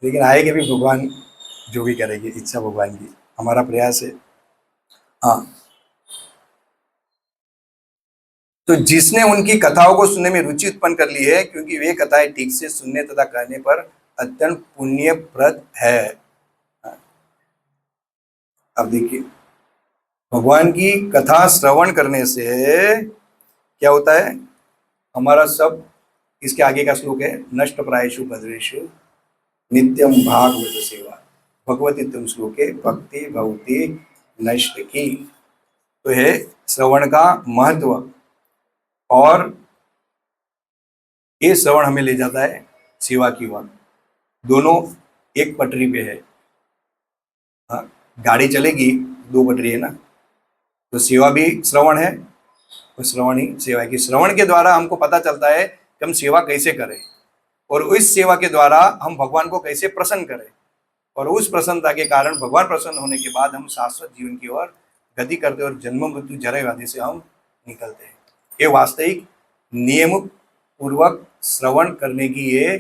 लेकिन आएंगे भी भगवान जो भी करेंगे, इच्छा भगवान की, हमारा प्रयास है। हाँ, तो जिसने उनकी कथाओं को सुनने में रुचि उत्पन्न कर ली है, क्योंकि वे कथाएं ठीक से सुनने तथा कहने पर अत्यंत पुण्यप्रद है। अब देखिए, भगवान की कथा श्रवण करने से क्या होता है? हमारा सब, इसके आगे का श्लोक है, नष्ट प्रायेषु भद्रेषु नित्यम भागवत सेवा भगवती तुम श्लोके भक्ति भवती नष्ट की। तो है श्रवण का महत्व, और ये श्रवण हमें ले जाता है सेवा की ओर। दोनों एक पटरी पे है। हाँ, गाड़ी चलेगी, दो पटरी है ना, तो सेवा भी श्रवण है, और श्रवण ही सेवा है। कि श्रवण के द्वारा हमको पता चलता है कि हम सेवा कैसे करें, और उस सेवा के द्वारा हम भगवान को कैसे प्रसन्न करें, और उस प्रसन्नता के कारण भगवान प्रसन्न होने के बाद हम शाश्वत जीवन की ओर गति करते हैं, और जन्म मृत्यु जरा व्याधि से हम निकलते हैं। ये वास्तविक नियम पूर्वक श्रवण करने की ये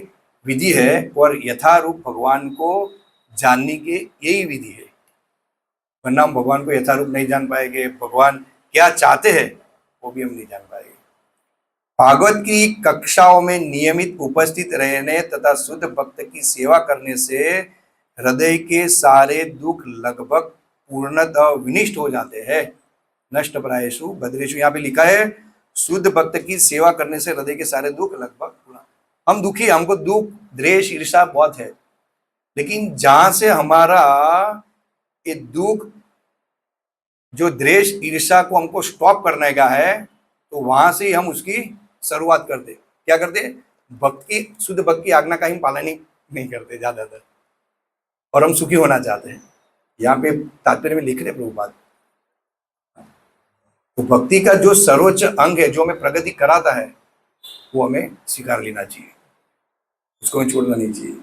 विधि है, और यथारूप भगवान को जानने की यही विधि है। वरना हम भगवान को यथारूप नहीं जान पाएंगे, भगवान क्या चाहते हैं वो भी हम नहीं जान पाएंगे। भागवत की कक्षाओं में नियमित उपस्थित रहने तथा शुद्ध भक्त की सेवा करने से हृदय के सारे दुख लगभग पूर्णतः विनिष्ट हो जाते हैं। नष्ट प्रायेषु भद्रेषु, यहाँ पे लिखा है शुद्ध भक्त की सेवा करने से हृदय के सारे दुख लगभग पूर्ण। हम दुखी, हमको दुख द्वेष ईर्ष्या बहुत है, लेकिन जहां से हमारा ये दुख, जो द्वेष ईर्ष्या को हमको स्टॉप करने का है, तो वहां से ही हम उसकी शुरुआत करते। क्या करते? भक्त की, शुद्ध भक्त की आज्ञा का ही पालन नहीं करते ज्यादातर, और हम सुखी होना चाहते हैं। यहाँ पे तात्पर्य में लिख रहे प्रभुपाद। तो भक्ति का जो सर्वोच्च अंग है, जो हमें प्रगति कराता है, वो हमें स्वीकार लेना चाहिए, उसको हमें छोड़ना नहीं चाहिए।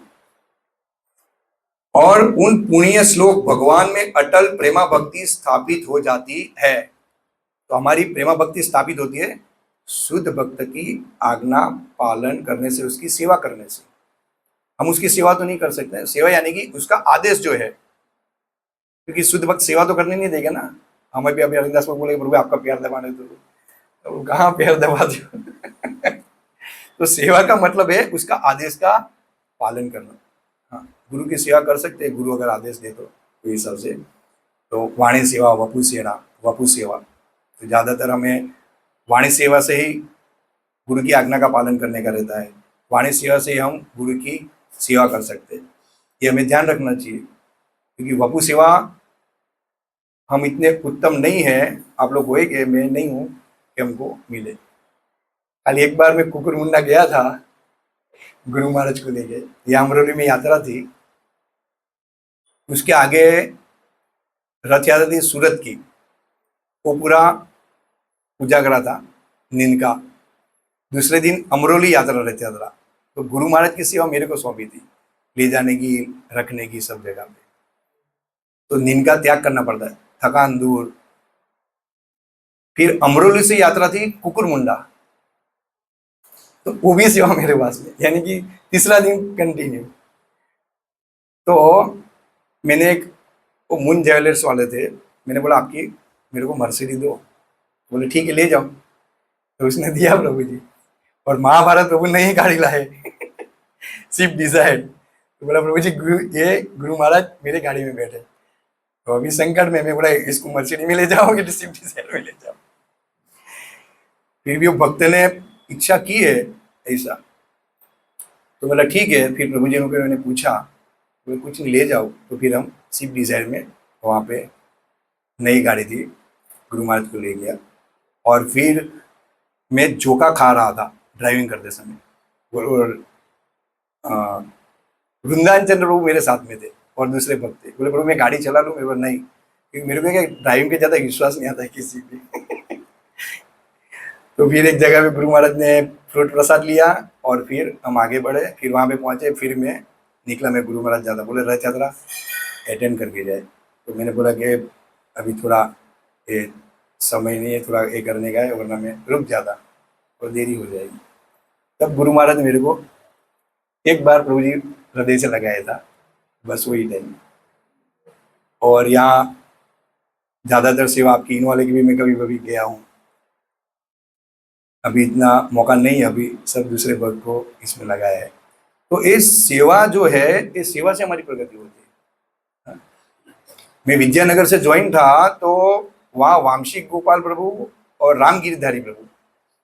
और उन पुण्य श्लोक भगवान में अटल प्रेमा भक्ति स्थापित हो जाती है। तो हमारी प्रेमा भक्ति स्थापित होती है शुद्ध भक्त की आज्ञा पालन करने से, उसकी सेवा करने से। हम उसकी सेवा तो नहीं कर सकते, सेवा यानी कि उसका आदेश जो है, क्योंकि शुद्ध भक्त सेवा तो करने नहीं देगा ना। हमें भी अभी हरिदास को बोले प्रभु आपका प्यार दबाने दो, तो कहाँ प्यार दबा दो। तो सेवा का मतलब है उसका आदेश का पालन करना। हाँ, गुरु की सेवा कर सकते हैं, गुरु अगर आदेश दे तो हिसाब से। तो वाणी सेवा, वपु सेवा, वपु सेवा, तो ज़्यादातर हमें वाणी सेवा से ही गुरु की आज्ञा का पालन करने का रहता है। वाणी सेवा से ही हम गुरु की सेवा कर सकते हैं, ये हमें ध्यान रखना चाहिए। क्योंकि वपु सेवा हम इतने उत्तम नहीं है, आप लोग होए कि मैं नहीं हूँ कि हमको मिले। कल एक बार मैं कुकुरमुंडा गया था गुरु महाराज को लेके, यहाँ अमरोली में यात्रा थी, उसके आगे रथ यात्रा थी सूरत की, वो पूरा उजागरा था नींद का। दूसरे दिन अमरोली यात्रा रथ यात्रा, तो गुरु महाराज की सेवा मेरे को सौंपी थी, ले जाने की, रखने की, सब जगह पे। तो नींद का त्याग करना पड़ता है, थकान दूर। फिर अमरोली से यात्रा थी कुकुरमुंडा, तो वो भी सेवा मेरे पास में, यानी कि तीसरा दिन कंटिन्यू। तो मैंने एक, वो मुन ज्वेलर्स वाले थे, मैंने बोला आपकी मेरे को मर्सिडीज दो। बोले ठीक है ले जाओ, तो उसने दिया प्रभु जी। और महाभारत प्रभु नहीं गाड़ी लाए, सिर्फ डिजायर। तो बोला प्रभु जी ये गुरु महाराज मेरे गाड़ी में बैठे, तो अभी संकट में, मैं बोला इसको मर्सिडीज में ले जाओगे तो सिर्फ डिजायर में ले जाओ। फिर भी वो भक्त ने इच्छा की है ऐसा, तो बोला ठीक है। फिर प्रभु जी को मैंने पूछा, बोले कुछ नहीं ले जाओ। तो फिर हम स्विफ्ट डिजायर में, वहाँ पे नई गाड़ी थी, गुरु महाराज को ले गया। और फिर मैं जोका खा रहा था ड्राइविंग करते समय, और वृंदावन चंद्र प्रभु मेरे साथ में थे और दूसरे भक्त थे। बोले प्रभु मैं गाड़ी चला लूँ? मेरे को नहीं, क्योंकि मेरे को क्या ड्राइविंग पे ज़्यादा विश्वास नहीं आता है किसी पे। तो फिर एक जगह पे गुरु महाराज ने फ्रूट प्रसाद लिया, और फिर हम आगे बढ़े। फिर वहाँ पे पहुँचे, फिर मैं निकला। मैं गुरु महाराज ज़्यादा बोले रथ यात्रा अटेंड करके जाए। तो मैंने बोला कि अभी थोड़ा ये समय नहीं है, थोड़ा ये करने का है, वरना मैं रुक जाता और देरी हो जाएगी। तब गुरु महाराज ने मेरे को एक बार प्रभु जी हृदय से लगाया था, बस वही टाइम। और यहाँ ज़्यादातर सेवा आपकी इन वाले की भी मैं कभी कभी गया हूँ। अभी इतना मौका नहीं, अभी सब दूसरे वर्ग को इसमें लगाया है। तो ये सेवा जो है, ये सेवा से हमारी प्रगति होती है। मैं विद्यानगर से ज्वाइन था तो वहाँ वामशिक गोपाल प्रभु और राम गिरधारी प्रभु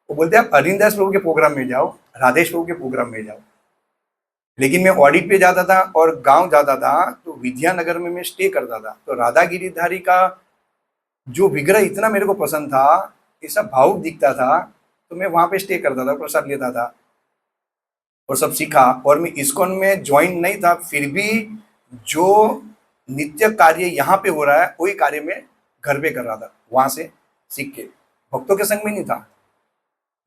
वो बोलते हैं आप अरिंदास प्रभु के प्रोग्राम में जाओ, राधेश प्रभु के प्रोग्राम में जाओ। लेकिन मैं ऑडिट पे जाता था और गांव जाता था तो विद्यानगर में मैं स्टे करता था। तो राधा गिरिधारी का जो विग्रह इतना मेरे को पसंद था, ऐसा भावुक दिखता था, तो मैं वहां पे स्टे करता था, प्रसाद लेता था और सब सीखा। और मैं इस्कॉन में ज्वाइन नहीं था, फिर भी जो नित्य कार्य यहाँ पे हो रहा है वही कार्य मैं घर पे कर रहा था, वहां से सीख के। भक्तों के संग में नहीं था,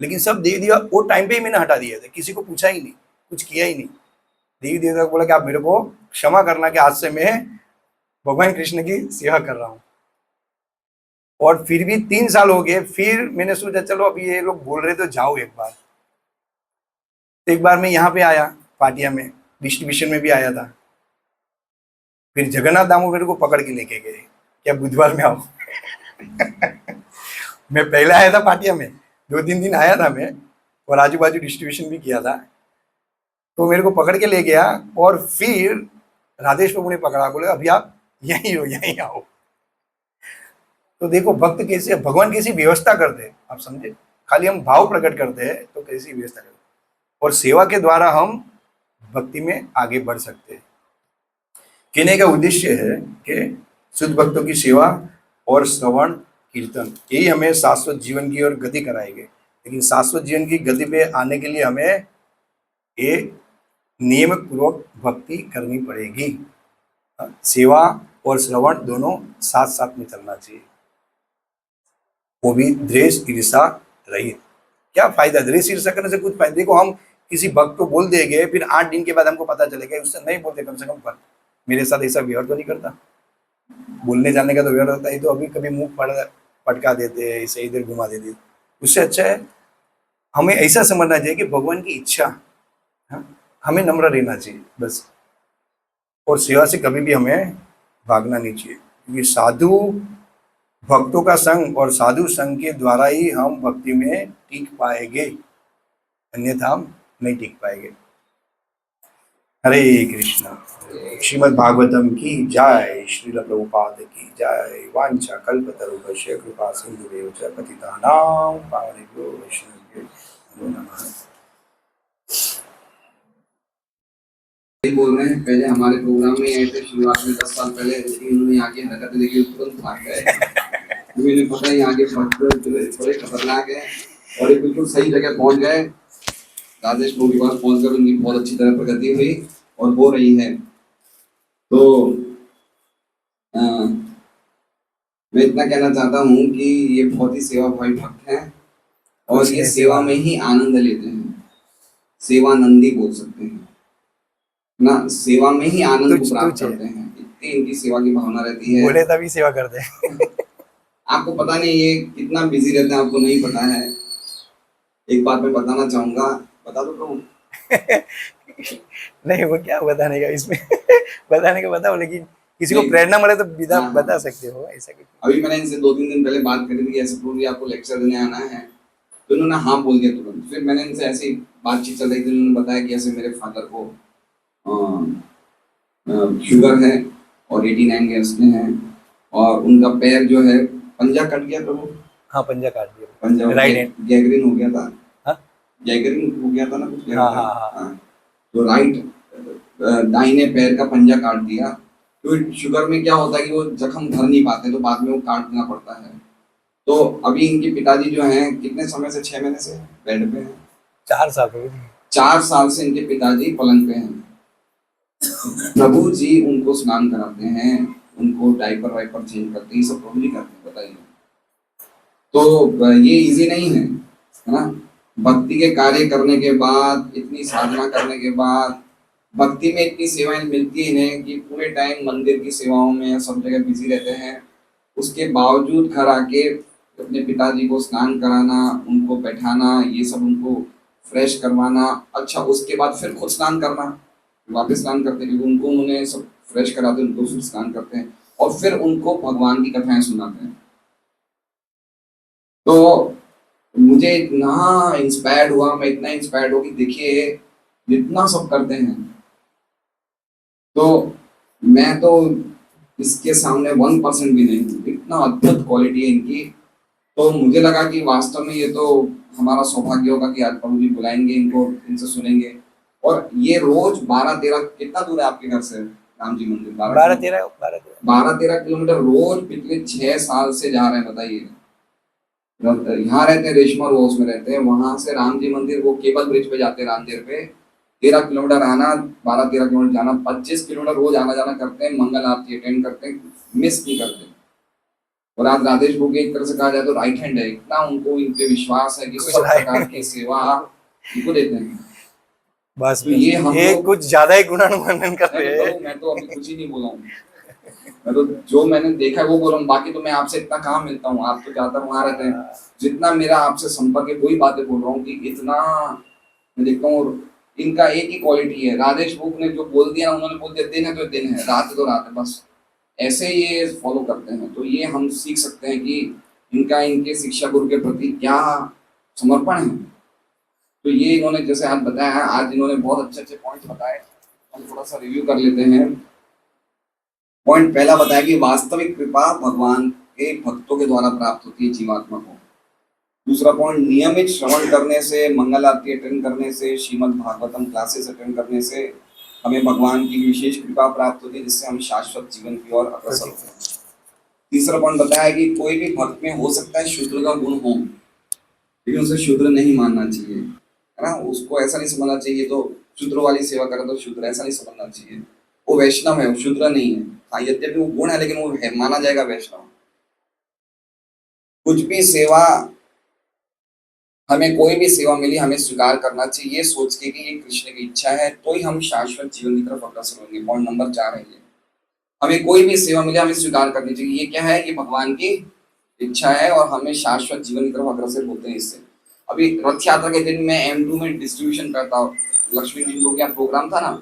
लेकिन सब देवी देवता वो टाइम पे ही मैंने हटा दिया था, किसी को पूछा ही नहीं, कुछ किया ही नहीं। देवी देवता को बोला कि आप मेरे को क्षमा करना कि आज से मैं भगवान कृष्ण की सेवा कर रहा हूँ। और फिर भी 3 साल हो गए, फिर मैंने सोचा चलो अभी ये लोग बोल रहे तो जाओ एक बार। तो एक बार मैं यहाँ पे आया पाटिया में, डिस्ट्रीब्यूशन में भी आया था। फिर जगन्नाथ दामू मेरे को पकड़ के लेके गए, क्या बुधवार में आओ। मैं पहले आया था पाटिया में, 2-3 दिन आया था मैं, और आजू बाजू डिस्ट्रीब्यूशन भी किया था। तो मेरे को पकड़ के ले गया और फिर राधेश प्रभु ने पकड़ा, बोले अभी आप यहीं हो, यहीं आओ। तो देखो भक्त कैसे, भगवान कैसी व्यवस्था करते हैं, आप समझे। खाली हम भाव प्रकट करते हैं तो कैसी व्यवस्था करते हैं, और सेवा के द्वारा हम भक्ति में आगे बढ़ सकते हैं। कहने का उद्देश्य है कि शुद्ध भक्तों की सेवा और श्रवण कीर्तन, यही हमें शाश्वत जीवन की ओर गति कराएंगे। लेकिन शाश्वत जीवन की गति पे आने के लिए हमें ये नियम पूर्वक भक्ति करनी पड़ेगी। सेवा और श्रवण दोनों साथ साथ में चलना चाहिए, वो भी द्वेष ईर्षा रहित। क्या फायदा द्वेष ईर्षा करने से, कुछ फायदा। देखो हम किसी भक्त को बोल देंगे, फिर 8 दिन के बाद हमको पता चलेगा, उससे नहीं बोलते कम से कम पर मेरे साथ ऐसा व्यवहार तो नहीं करता। बोलने जाने का तो व्यवहार होता है, तो अभी कभी मुंह पटका देते हैं, ऐसे इधर घुमा देते। उससे अच्छा है हमें ऐसा समझना चाहिए कि भगवान की इच्छा, हमें नम्र रहना चाहिए बस। और सेवा से कभी भी हमें भागना नहीं चाहिए, क्योंकि साधु भक्तों का संग और साधु संग के द्वारा ही हम भक्ति में टिक पाएंगे, अन्यथा हम नहीं टिक पाएंगे। हरे कृष्णा। श्रीमद् भागवतम की जय, श्रील प्रभुपाद की जय। वांछा कल्पतरुभ्यश्च कृपा सिंधुभ्यो च पतितानां पावनेभ्यो वैष्णवेभ्यो नमो नमः। बोल रहे हैं, पहले हमारे प्रोग्राम में आए थे शुरुआत में 10 साल पहले, लेकिन उन्होंने आगे हरकत देखी तुरंत भाग गए। मुझे पता है आगे थोड़े खतरनाक है, और ये बिल्कुल सही जगह पहुंच गए। राजेश प्रभु के पास पहुंचकर उनकी बहुत अच्छी तरह प्रगति हुई और हो रही है। तो मैं इतना कहना चाहता हूँ कि ये बहुत ही सेवा भावी भक्त हैं और ये सेवा में ही आनंद लेते हैं। सेवानंदी बोल सकते हैं ना, सेवा में ही आनंद को प्राप्त करते हैं। इतनी इनकी सेवा की भावना रहती है, बोले तभी सेवा करते हैं। आपको पता नहीं ये कितना बिजी रहते हैं, आपको नहीं पता है। एक बात मैं बताना चाहूंगा, बता दो प्रभु। नहीं वो क्या बताने का इसमें। बताने का बताओ, लेकिन किसी को प्रेरणा मिले तो बता सकते हो ऐसा कुछ। अभी मैंने इनसे 2-3 दिन पहले बात करी थी, ऐसे प्रभु आपको लेक्चर देने आना है, तो उन्होंने हाँ बोल दिया तुरंत। फिर मैंने इनसे ऐसी बातचीत चल रही थी, उन्होंने बताया कि ऐसे मेरे फादर को शुगर है और 89 ईयर्स के हैं, और उनका पैर जो है पंजा कट गया प्रभु। हाँ पंजा काट दिया, पंजा राइट गैंग्रीन हो गया था। हाँ गैंग्रीन हो गया था ना कुछ। हाँ। तो राइट दाहिने पैर का पंजा काट दिया। तो शुगर में क्या होता है कि वो जख्म भर नहीं पाते, तो बाद में वो काटना पड़ता है। तो अभी इनके पिताजी जो हैं कितने समय से, 6 महीने से बेड पे हैं। 4 साल से इनके पिताजी पलंग पे हैं। प्रभु जी उनको स्नान कराते हैं, उनको डायपर वाइपर चेंज करते हैं, सब प्रभु जी करते हैं, बताइए। तो ये इजी नहीं है ना। भक्ति के कार्य करने के बाद, इतनी साधना करने के बाद, भक्ति में इतनी सेवाएं मिलती हैं कि पूरे टाइम मंदिर की सेवाओं में सब जगह बिजी रहते हैं। उसके बावजूद घर आके अपने पिताजी को स्नान कराना, उनको बैठाना, ये सब उनको फ्रेश करवाना, अच्छा उसके बाद फिर खुद स्नान करना, वापस स्नान करते हैं, क्योंकि उन्हें सब फ्रेश कराते हैं, उनको फिर स्नान करते हैं और फिर उनको भगवान की कथाएं सुनाते हैं। तो मुझे इतना इंस्पायर्ड हुआ, मैं इतना इंस्पायर्ड हुआ कि देखिए जितना सब करते हैं, तो मैं तो इसके सामने 1% भी नहीं हूँ। इतना अद्भुत क्वालिटी है इनकी। तो मुझे लगा कि वास्तव में ये तो हमारा सौभाग्य होगा कि आज प्रभु जी बुलाएंगे इनको, इनसे सुनेंगे। और ये रोज 12-13, कितना दूर है आपके घर से राम जी मंदिर? 12-13 किलोमीटर रोज पिछले 6 साल से जा रहे हैं, बताइए। यहाँ रहते हैं, रेशमा रोज में रहते हैं, वहां से राम जी मंदिर वो केबल ब्रिज पे जाते हैं रामदेव पे, 13 किलोमीटर आना, 12-13 किलोमीटर जाना, 25 किलोमीटर रोज आना जाना करते हैं, मंगल आरती अटेंड करते हैं, मिस नहीं करते। और आज राजेश भोग एक तरह से कहा जाए तो राइट हैंड है, इतना उनको इन पे विश्वास है कि सब प्रकार की सेवा इनको देते हैं। बस तो ये हम ये लोग कुछ ज्यादा ही गुणानुमोदन कर रहे हैं। मैं तो अभी कुछ ही नहीं बोला हूँ, मैं तो जो मैंने देखा है वो बोल रहा हूँ। बाकी तो मैं आपसे इतना कहाँ मिलता हूँ, आप तो ज्यादातर वहां रहते हैं। जितना मेरा आपसे संपर्क है वही बातें बोल रहा हूँ कि इतना मैं देखता हूँ। इनका एक ही क्वालिटी है, राजेश भोग ने जो बोल दिया, उन्होंने बोल दिया दिन है तो दिन है, रात है तो रात है, बस ऐसे ये फॉलो करते हैं। तो ये हम सीख सकते हैं कि इनका इनके शिक्षा गुरु के प्रति क्या समर्पण है। तो ये इन्होंने जैसे आज बताया, आज इन्होंने बहुत अच्छे अच्छे पॉइंट बताए, हम थोड़ा सा रिव्यू कर लेते हैं। पॉइंट पहला बताया कि वास्तविक कृपा भगवान के भक्तों के द्वारा प्राप्त होती है जीवात्मा को। दूसरा पॉइंट, नियमित श्रवण करने से, मंगल आरती अटेंड करने से, श्रीमद् भागवतम क्लासेस अटेंड करने से हमें भगवान की विशेष कृपा प्राप्त होती है, जिससे हम शाश्वत जीवन की ओर अग्रसर होते हैं। तीसरा पॉइंट बताया कि कोई भी भक्त में हो सकता है शूद्र का गुण हो, लेकिन उसे शूद्र नहीं मानना चाहिए, है ना। उसको ऐसा नहीं समझना चाहिए तो शूद्र वाली सेवा करे तो शूद्र, ऐसा नहीं समझना चाहिए। वो वैष्णव है, वो शूद्र नहीं है। हाँ, यद्यपि वो गुण है लेकिन वो है, माना जाएगा वैष्णव। कुछ भी सेवा, हमें कोई भी सेवा मिली हमें स्वीकार करना चाहिए, ये सोच के कि ये कृष्ण की इच्छा है, तो ही हम शाश्वत जीवन की तरफ अग्रसर होंगे। पॉइंट नंबर 4 है ये, हमें कोई भी सेवा मिले हमें स्वीकार करनी चाहिए। ये क्या है? ये भगवान की इच्छा है और हमें शाश्वत जीवन की तरफ अग्रसर होते हैं इससे। अभी रथ यात्रा के दिन मैं M2 में डिस्ट्रीब्यूशन करता हूँ, लक्ष्मी जी लोग यहाँ प्रोग्राम था ना,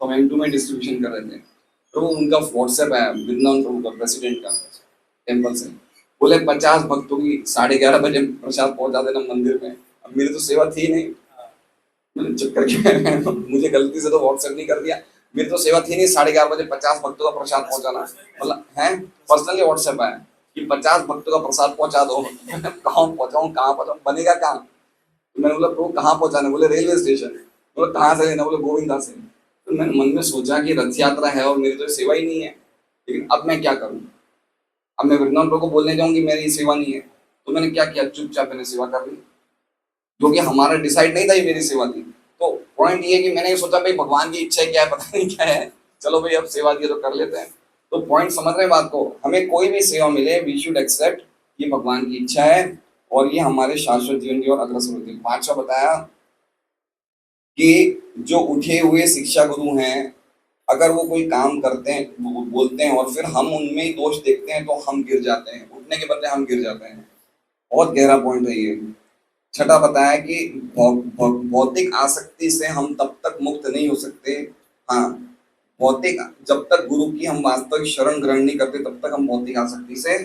तो हम M2 में डिस्ट्रीब्यूशन कर रहे थे। तो उनका व्हाट्सएप है वृंदावन प्रभु का, प्रेसिडेंट का, टेम्पल से, बोले 50 भक्तों की 11:30 बजे प्रसाद पहुंचा देना मंदिर में। अब मेरी तो सेवा थी नहीं, मैंने चक्कर किया मुझे गलती से तो व्हाट्सएप नहीं कर दिया, मेरी तो सेवा थी नहीं 11:30 बजे 50 भक्तों का प्रसाद पहुंचाना। मतलब है पर्सनली व्हाट्सएप है कि 50 भक्तों का प्रसाद पहुंचा दो कहाँ पहुंचाऊं, बनेगा कहाँ? तो मैंने बोला प्रभु कहाँ पहुंचाना? बोले रेलवे स्टेशन। बोले कहाँ से लेना? बोले गोविंदा से। तो मैंने मन में सोचा कि रथ यात्रा है और मेरी तो सेवा ही नहीं है, लेकिन अब मैं क्या करूँ? अब मैं वृंदावन प्रभु को बोलने जाऊँ कि मेरी सेवा नहीं है, तो मैंने क्या किया, चुपचाप मैंने सेवा कर ली, जो कि हमारा डिसाइड नहीं था, ये मेरी सेवा थी। तो पॉइंट ये कि मैंने ये सोचा भाई भगवान की इच्छा है, क्या है पता नहीं क्या है, चलो भाई अब सेवा दी तो कर लेते हैं। तो पॉइंट समझ रहे हैं बात को? हमें कोई भी सेवा मिले वी शुड एक्सेप्ट, ये भगवान की इच्छा है और ये हमारे शाश्वत जीवन की ओर अग्रसर होती है। 5वां बताया कि जो उठे हुए शिक्षा गुरु हैं, अगर वो कोई काम करते हैं, वो बोलते हैं और फिर हम उनमें ही दोष देखते हैं तो हम गिर जाते हैं, उठने के बदले हम गिर जाते हैं। बहुत गहरा पॉइंट है ये। 6वां बताया कि भौतिक आसक्ति से हम तब तक मुक्त नहीं हो सकते। हाँ, भौतिक, जब तक गुरु की हम वास्तविक शरण ग्रहण नहीं करते तब तक हम भौतिक आसक्ति से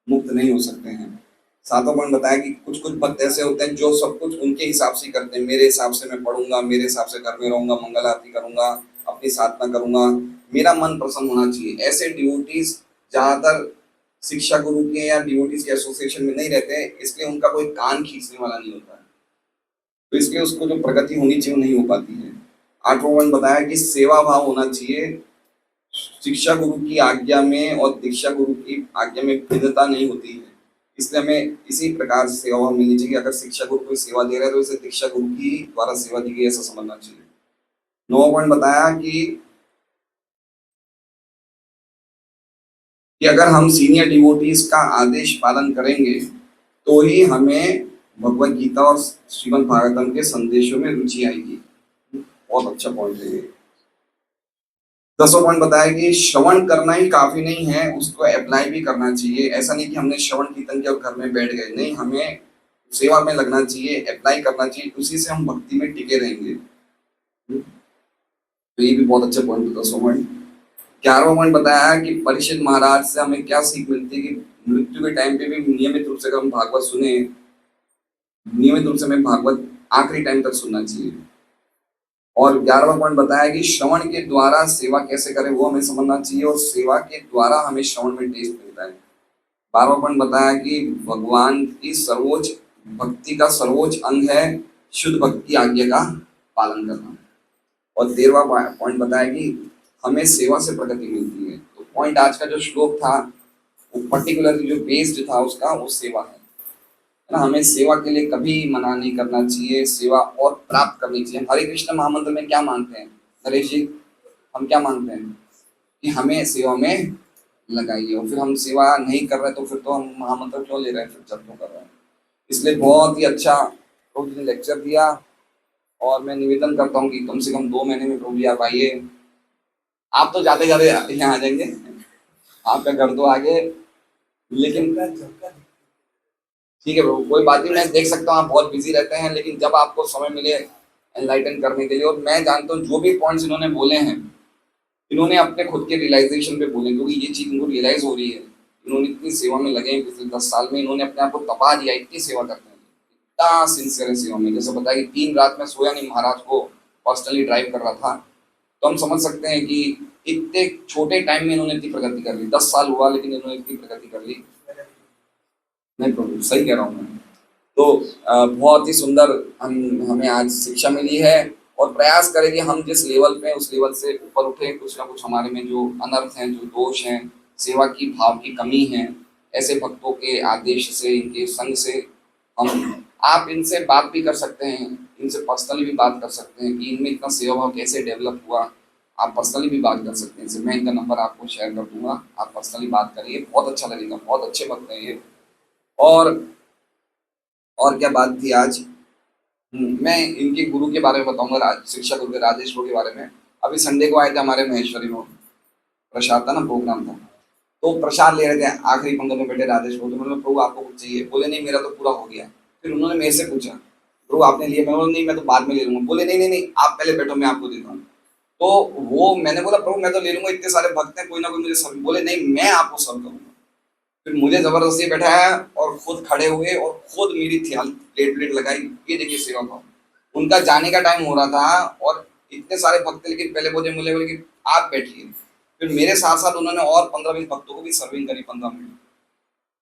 मुक्त नहीं हो सकते हैं। 7वां पॉइंट बताया कि कुछ कुछ भक्त ऐसे होते हैं जो सब कुछ उनके हिसाब से करते हैं, मेरे हिसाब से मैं पढ़ूंगा, मेरे हिसाब से घर में रहूंगा, मंगल आरती करूंगा, अपनी साधना करूंगा, मेरा मन प्रसन्न होना चाहिए। ऐसे डिवोटीज ज्यादातर शिक्षा गुरु के या डिवोटीज के एसोसिएशन में नहीं रहते हैं, इसलिए उनका कोई कान खींचने वाला नहीं होता है, तो इसलिए उसको जो प्रगति होनी चाहिए नहीं हो पाती है। 8वां पॉइंट बताया कि सेवा भाव होना चाहिए, शिक्षा गुरु की आज्ञा में और दीक्षा गुरु की आज्ञा में भिन्नता नहीं होती है, इसलिए हमें इसी प्रकार से सेवा भाव मिलनी चाहिए। अगर शिक्षा गुरु कोई सेवा दे रहा है तो इसे दीक्षा गुरु की द्वारा सेवा दी गई ऐसा समझना चाहिए। 9वां पॉइंट बताया कि अगर हम सीनियर डिवोटीज का आदेश पालन करेंगे तो ही हमें भगवत गीता और श्रीमद् भागवतम के संदेशों में रुचि आएगी। बहुत अच्छा पॉइंट है ये। 10वां पॉइंट बताया कि श्रवण करना ही काफी नहीं है, उसको अप्लाई भी करना चाहिए। ऐसा नहीं कि हमने श्रवण कीर्तन किया और घर में बैठ गए, नहीं, हमें सेवा में लगना चाहिए, अप्लाई करना चाहिए, उसी से हम भक्ति में टिके रहेंगे। तो ये भी बहुत अच्छा पॉइंट है 10वां पॉइंट। 11वां पॉइंट बताया कि परीक्षित महाराज से हमें क्या सीख मिलती है कि मृत्यु के टाइम पे भी नियमित रूप से अगर हम भागवत सुने नियमित रूप से हमें भागवत आखिरी टाइम तक सुनना चाहिए। और 11वां पॉइंट बताया कि श्रवण के द्वारा सेवा कैसे करें वो हमें समझना चाहिए, और सेवा के द्वारा हमें श्रवण में टेस्ट मिलता है। 12वां पॉइंट बताया कि भगवान की सर्वोच्च भक्ति का सर्वोच्च अंग है शुद्ध भक्ति की आज्ञा का पालन करना। और 13वां पॉइंट बताया कि हमें सेवा से प्रगति मिलती है। तो पॉइंट आज का जो श्लोक था वो पर्टिकुलरली जो बेस्ड था उसका, वो सेवा है ना। हमें सेवा के लिए कभी मना नहीं करना चाहिए, सेवा और प्राप्त करनी चाहिए। हरे कृष्ण महामंत्र में क्या मानते हैं नरेश जी, हम क्या मानते हैं कि हमें सेवा में लगाइए, और फिर हम सेवा नहीं कर रहे तो फिर तो हम महामंत्र क्यों ले रहे हैं, फिर जब क्यों कर रहे हैं। इसलिए बहुत ही अच्छा प्रभु जी ने लेक्चर दिया, और मैं निवेदन करता हूँ कि कम से कम 2 महीने में प्रभु जी आप आइए। आप तो जाते जाते यहाँ आ जाएंगे, आपका घर तो आगे, लेकिन ठीक है प्रभु, कोई बात नहीं, मैं देख सकता हूँ आप बहुत बिजी रहते हैं, लेकिन जब आपको समय मिले एनलाइटन करने के लिए। और मैं जानता हूँ जो भी पॉइंट्स इन्होंने बोले हैं, इन्होंने अपने खुद के रियलाइजेशन पे बोले, क्योंकि ये चीज इनको रियलाइज हो रही है। इन्होंने इतनी सेवा में लगे हैं, पिछले 10 साल में इन्होंने अपने आप को तपा दिया, इतनी सेवा करते हैं, इतना सिंसियर है सेवा में। जैसे बताया कि 3 रात में सोया नहीं, महाराज को पर्सनली ड्राइव कर रहा था। तो हम समझ सकते हैं कि इतने छोटे टाइम में इन्होंने इतनी प्रगति कर ली। 10 साल हुआ लेकिन इन्होंने इतनी प्रगति कर ली। नहीं प्रभु, सही कह रहा हूँ मैं। तो बहुत ही सुंदर हमें आज शिक्षा मिली है, और प्रयास करें कि हम जिस लेवल पे उस लेवल से ऊपर उठे। कुछ ना कुछ हमारे में जो अनर्थ हैं, जो दोष हैं, सेवा की भाव की कमी है, ऐसे भक्तों के आदेश से, इनके संग से हम, आप इनसे बात भी कर सकते हैं, इनसे पर्सनली भी बात कर सकते हैं कि इनमें इतना सेवा भाव कैसे डेवलप हुआ। आप पर्सनली भी बात कर सकते हैं इनसे, मैं इनका नंबर आपको शेयर कर दूंगा, आप पर्सनली बात करिए, बहुत अच्छा लगेगा, बहुत अच्छे भक्त हैं ये। और क्या बात थी आज, मैं इनके गुरु के बारे में बताऊंगा, शिक्षा गुरु के राजेश के बारे में। अभी संडे को आए थे हमारे महेश्वरी में, प्रसाद था ना, प्रोग्राम था, तो प्रसाद ले रहे थे, आखिरी पंक्ति में बैठे राजेश को। तो मतलब प्रभु आपको कुछ चाहिए, बोले नहीं मेरा तो पूरा हो गया। फिर उन्होंने मेरे से पूछा प्रभु आपने लिया, मैं बोला नहीं मैं तो बाद में ले लूंगा। बोले नहीं नहीं नहीं, आप पहले बैठो, मैं आपको देता हूँ। तो वो मैंने बोला प्रभु मैं तो ले लूंगा, इतने सारे भक्त हैं, कोई ना कोई मुझे सर्व। बोले नहीं मैं आपको सर्व करूंगा। फिर मुझे जबरदस्ती बैठाया और खुद खड़े हुए और खुद मेरी प्लेट प्लेट लगाई। ये देखिए सेवा भाव। उनका जाने का टाइम हो रहा था और इतने सारे भक्त थे, लेकिन पहले मुझे बोले कि आप बैठिए। फिर मेरे साथ साथ उन्होंने और 15-20 भक्तों को भी सर्विंग करी 15 मिनट।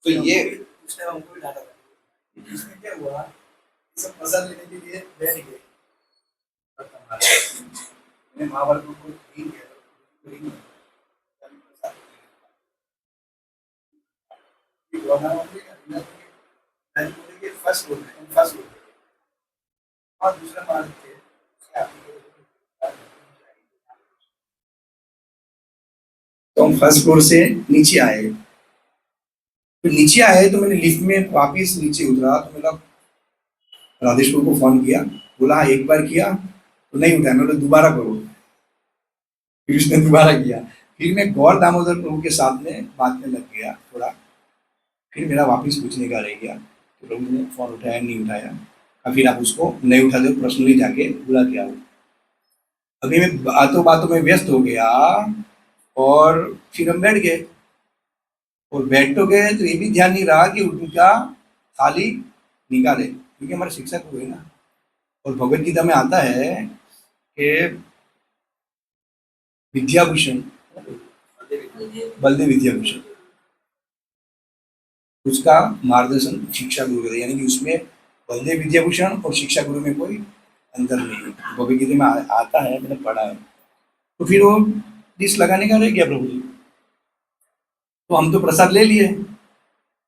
तो ये उसने हमको भी डांटा था। इसमें क्या हुआ, सब मजा लेने के लिए बैठ गए। मैंने महाभारत को रीड किया फर्स्ट और दूसरा मार्ग थे। तो हम फर्स्ट फ्लोर से नीचे आए। तो नीचे आए तो मैंने लिफ्ट में वापिस नीचे उतरा, तो मेरा राधेश्वर को फोन किया, बोला हाँ एक बार किया तो नहीं उठाया, मैं बोला दोबारा करो। फिर उसने दोबारा किया। फिर मैं गौर दामोदर प्रभु के साथ में बात में लग गया थोड़ा। फिर मेरा वापिस पूछने का रह गया, तो प्रभु ने फोन उठाया नहीं उठाया। और फिर आप उसको नहीं उठा दो, पर्सनली जाके बुला के आओ। अभी मैं बातों में व्यस्त हो गया, और फिर हम बैठ गए। और बैठ तो गए तो ये भी ध्यान नहीं रहा कि उनका थाली निकाले, क्योंकि हमारे शिक्षक हुए ना। और भगवत गीता में आता है कि विद्याभूषण, बलदेव विद्याभूषण, उसका मार्गदर्शन शिक्षा गुरु करते, यानी कि उसमें बलदेव विद्याभूषण और शिक्षा गुरु में कोई अंतर नहीं है। भगवत गीता में आता है, मैंने पढ़ा है। तो फिर वो डिश लगाने का रह गया प्रभु जी। तो हम तो प्रसाद ले लिए,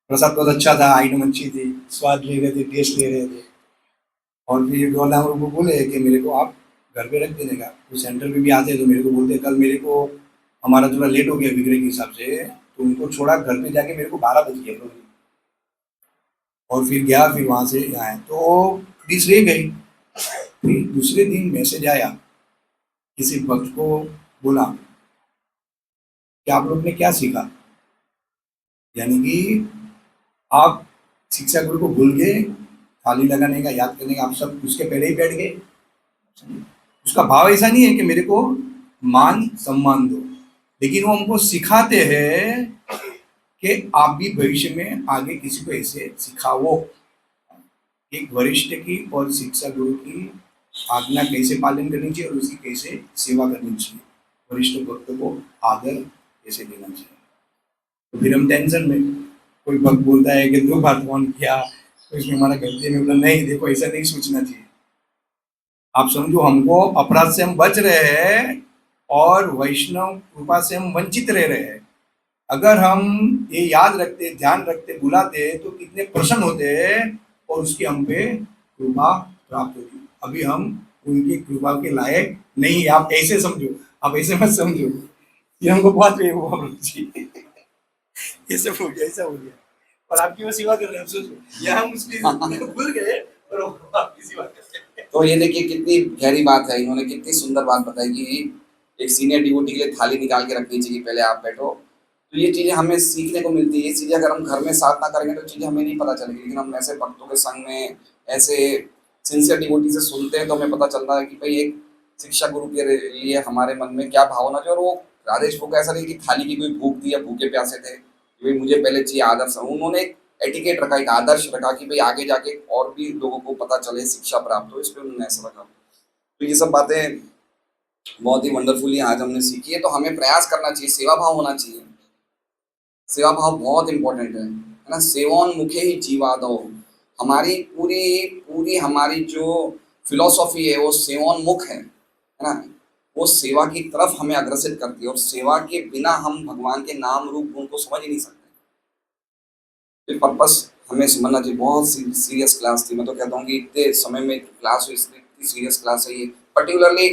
प्रसाद बहुत अच्छा था, आइटम अच्छी थी, स्वाद ले रहे थे, टेस्ट ले रहे थे। और फिर गौरदाम को बोले कि मेरे को आप घर पे रख देने का। तो सेंटर पे भी आते तो मेरे को बोलते, कल मेरे को हमारा थोड़ा लेट हो गया विग्रह के हिसाब से, तो उनको छोड़ा घर पे जाके, मेरे को 12 बज गया प्रभु। और फिर गया, फिर वहाँ से आए तो डिश रह गई। फिर दूसरे दिन मैसेज आया, किसी भक्त को बोला कि आप लोग ने क्या सीखा, यानी कि आप शिक्षा गुरु को भूल गए, थाली लगाने का, याद करने का, आप सब उसके पहले ही बैठ गए। उसका भाव ऐसा नहीं है कि मेरे को मान सम्मान दो, लेकिन वो हमको सिखाते हैं कि आप भी भविष्य में आगे किसी को ऐसे सिखाओ। एक वरिष्ठ की और शिक्षा गुरु की आज्ञा कैसे पालन करनी चाहिए और उसकी कैसे सेवा करनी चाहिए, वरिष्ठ भक्त को आदर कैसे देना चाहिए। तो फिर हम टेंशन में, कोई भक्त बोलता है कि 2 बार फोन किया तो इसमें हमारा गलती में बोला, नहीं देखो ऐसा नहीं सोचना चाहिए। आप समझो, हमको अपराध से हम बच रहे हैं और वैष्णव कृपा से हम वंचित रह रहे हैं। अगर हम ये याद रखते, ध्यान रखते, बुलाते तो कितने प्रसन्न होते और उसकी हम पे कृपा प्राप्त होती। अभी हम उनकी कृपा के लायक नहीं। आप ऐसे समझो, आप ऐसे मत समझो कि हमको बहुत बेवकूफ जी ये सब हो गया, ऐसा हो गया और आपकी वो सेवा कर रहे हैं। सोचो, या हम उसकी भूल गए और वो आपकी सेवा कर रहे हैं। तो ये देखिए कितनी गहरी बात है, इन्होंने कितनी सुंदर बात बताई कि एक सीनियर डिवोटी के लिए थाली निकाल के रखनी चाहिए, पहले आप बैठो। तो ये चीज़ें हमें सीखने को मिलती है। ये चीज़ें अगर हम घर में साथ ना करेंगे तो चीज़ें हमें नहीं पता चलेगी, लेकिन हम ऐसे भक्तों के संग में, ऐसे सिंसियर डिवोटी से सुनते हैं तो हमें पता चलता है कि भाई एक शिक्षा गुरु के लिए हमारे मन में क्या भावना थी। और वो राजेश को ऐसा नहीं कि थाली की कोई भूख थी या भूखे प्यासे थे कि भाई मुझे पहले चाहिए आदर्श। उन्होंने एक एटिकेट रखा, एक आदर्श रखा कि भाई आगे जाके और भी लोगों को पता चले, शिक्षा प्राप्त हो, इस पे उन्होंने ऐसा रखा। तो ये सब बातें बहुत ही वंडरफुली आज हमने सीखी है। तो हमें प्रयास करना चाहिए, सेवा भाव होना चाहिए। सेवा भाव बहुत इंपॉर्टेंट है ना। सेवोन्मुखे ही जीवादो, हमारी पूरी पूरी हमारी जो फिलॉसफी है वो सेवोन्मुख है ना। वो सेवा की तरफ हमें अग्रसित करती है और सेवा के बिना हम भगवान के नाम रूप गुण को समझ ही नहीं सकते। ये पर्पस हमें समझना चाहिए। बहुत सीरियस क्लास थी, मैं तो कहता हूँ कि इतने समय में क्लास हुई, इतनी सीरियस क्लास है ये। पर्टिकुलरली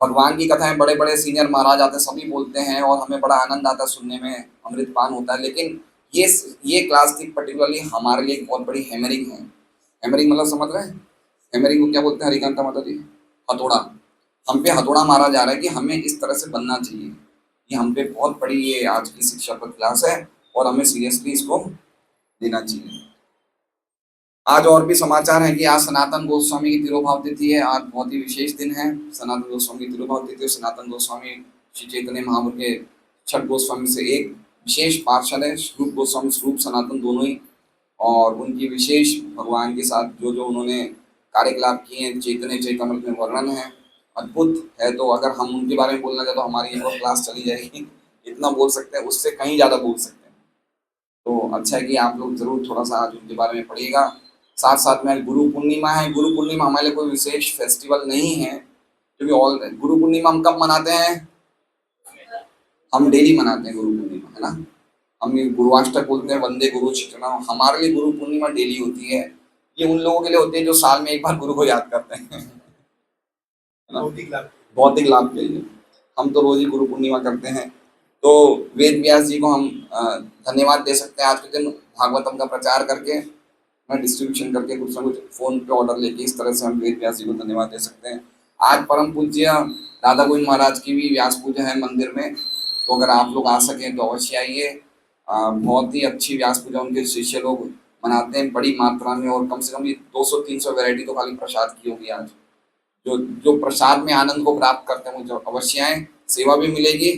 भगवान की कथाएं बड़े बड़े सीनियर महाराज आते हैं, सभी बोलते हैं और हमें बड़ा आनंद आता है सुनने में, अमृतपान होता है। लेकिन ये क्लास थी पर्टिकुलरली हमारे लिए एक बहुत बड़ी हैमरिंग है। हैमरिंग मतलब समझ रहे हैं? हैमरिंग को क्या बोलते हैं हरिकांता माता जी? हथौड़ा। हम पे हथौड़ा मारा जा रहा है कि हमें इस तरह से बनना चाहिए। ये हम पे बहुत बड़ी ये आज की शिक्षा पर क्लास है और हमें सीरियसली इसको लेना चाहिए। आज और भी समाचार है कि आज सनातन गोस्वामी की तिरोभाव तिथि है। आज बहुत ही विशेष दिन है, सनातन गोस्वामी की तिरोभाव तिथि। सनातन गोस्वामी श्री चैतन्य महाप्रभु के 6 गोस्वामी से एक विशेष पार्षद है, स्वरूप गोस्वामी, स्वरूप सनातन दोनों ही। और उनकी विशेष भगवान के साथ जो जो उन्होंने कार्यकलाप किए हैं चैतन्य चैतन्य में वर्णन है, अद्भुत है। तो अगर हम उनके बारे में बोलना चाहे तो हमारी एक और क्लास चली जाएगी। इतना बोल सकते हैं, उससे कहीं ज़्यादा बोल सकते हैं। तो अच्छा है कि आप लोग ज़रूर थोड़ा सा आज उनके बारे में पढ़िएगा। साथ साथ में गुरु पूर्णिमा है। गुरु पूर्णिमा हमारे लिए कोई विशेष फेस्टिवल नहीं है, क्योंकि ऑल गुरु पूर्णिमा हम कब मनाते हैं? हम डेली मनाते हैं गुरु पूर्णिमा, है ना। हम ये गुरुवाष्टक बोलते हैं, वंदे गुरु चरणम। हमारे लिए गुरु पूर्णिमा डेली होती है। ये उन लोगों के लिए होती है जो साल में एक बार गुरु को याद करते हैं, है ना, भौतिक लाभ के लिए। हम तो रोज ही गुरु पूर्णिमा करते हैं। तो वेद व्यास जी को हम धन्यवाद दे सकते हैं आज के दिन, भागवतम का प्रचार करके, डिस्ट्रीब्यूशन करके, कुछ ना कुछ फोन पे ऑर्डर लेके, इस तरह से हम वेद व्यास जी को धन्यवाद दे सकते हैं। आज परम पूज्य राधा गोविंद महाराज की भी व्यास पूजा है मंदिर में, तो अगर आप लोग आ सकें तो अवश्य आइए। बहुत ही अच्छी व्यास पूजा उनके शिष्य लोग मनाते हैं बड़ी मात्रा में, और कम से कम ये 200-300 वैरायटी तो खाली प्रसाद की होगी आज। जो जो प्रसाद में आनंद को प्राप्त करते हैं वो जो अवश्य आए, सेवा भी मिलेगी,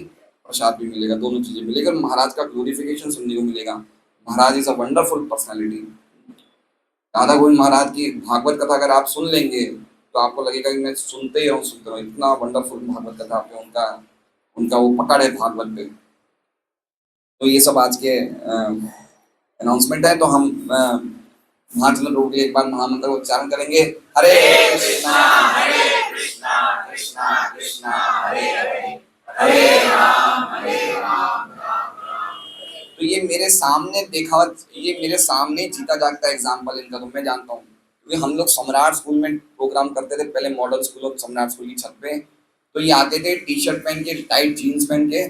प्रसाद भी मिलेगा, दोनों चीजें मिलेगा। महाराज का ग्लोरिफिकेशन सुनने को मिलेगा। Maharaj is a wonderful personality. Radha Govind Maharaj की भागवत कथा अगर आप सुन लेंगे तो आपको लगेगा कि मैं सुनते ही रहूँ, सुनते रहूँ। इतना वंडरफुल भागवत कथा पे उनका उनका वो पकड़ है भागवत पे। तो ये सब आज के अनाउंसमेंट है। तो हम महाचलन प्रभु के एक बार महामंत्र को उच्चारण करेंगे। हरे कृष्णा कृष्णा कृष्णा हरे हरे, हरे राम राम राम। तो ये मेरे सामने देखा, ये मेरे सामने जीता जागता एग्जाम्पल इनका, तो मैं जानता हूँ। क्योंकि हम लोग सम्राट स्कूल में प्रोग्राम करते थे पहले, मॉडल स्कूल और सम्राट स्कूल की छत पे। तो ये आते थे टी शर्ट पहन के, टाइट जीन्स पहन के,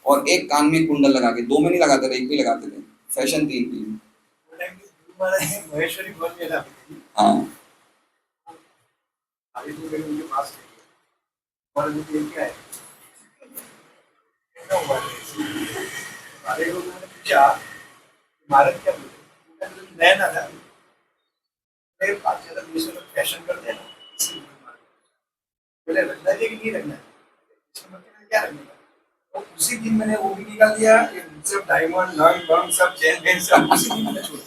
और एक कान में कुंडल लगा के। 2 में नहीं लगाते थे, एक भी लगाते थे, फैशन थी इनकी। महेश्वरी बोल के ना, हाँ अभी तो मेरे उनके पास और जो क्या है हमारे लोगों ने पूछा भारत क्या बोलते, नया ना था मेरे पास ज्यादा देश में फैशन करते हैं ना, बोले रखना चाहिए कि नहीं रखना है, इसमें मतलब क्या रखना है। तो उसी दिन मैंने वो भी निकाल दिया, सब डायमंड नग बम सब चेन वेन सब उसी दिन मैंने छोड़,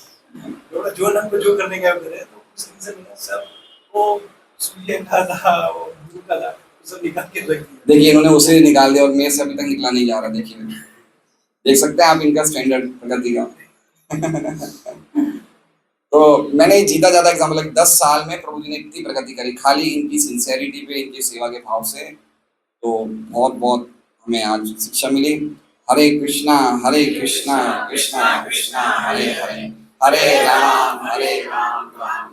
जो नंग को जो करने का करे। तो उस रीजन में सब वो सूर्य का था, वो ब्लू का था, वो सब निकाल के रख दिया। देखिए इन्होंने उसे निकाल दिया और मेरे से अभी तक निकला नहीं जा रहा। देखिए देख सकते हैं आप इनका स्टैंडर्ड प्रगति का। तो मैंने जीता जाता एग्जाम्पल 10 साल में प्रभु जी ने इतनी प्रगति करी खाली इनकी सिंसेरिटी पे, इनकी सेवा के भाव से। तो बहुत बहुत हमें आज शिक्षा मिली। हरे कृष्णा कृष्णा कृष्णा हरे हरे, हरे राम राम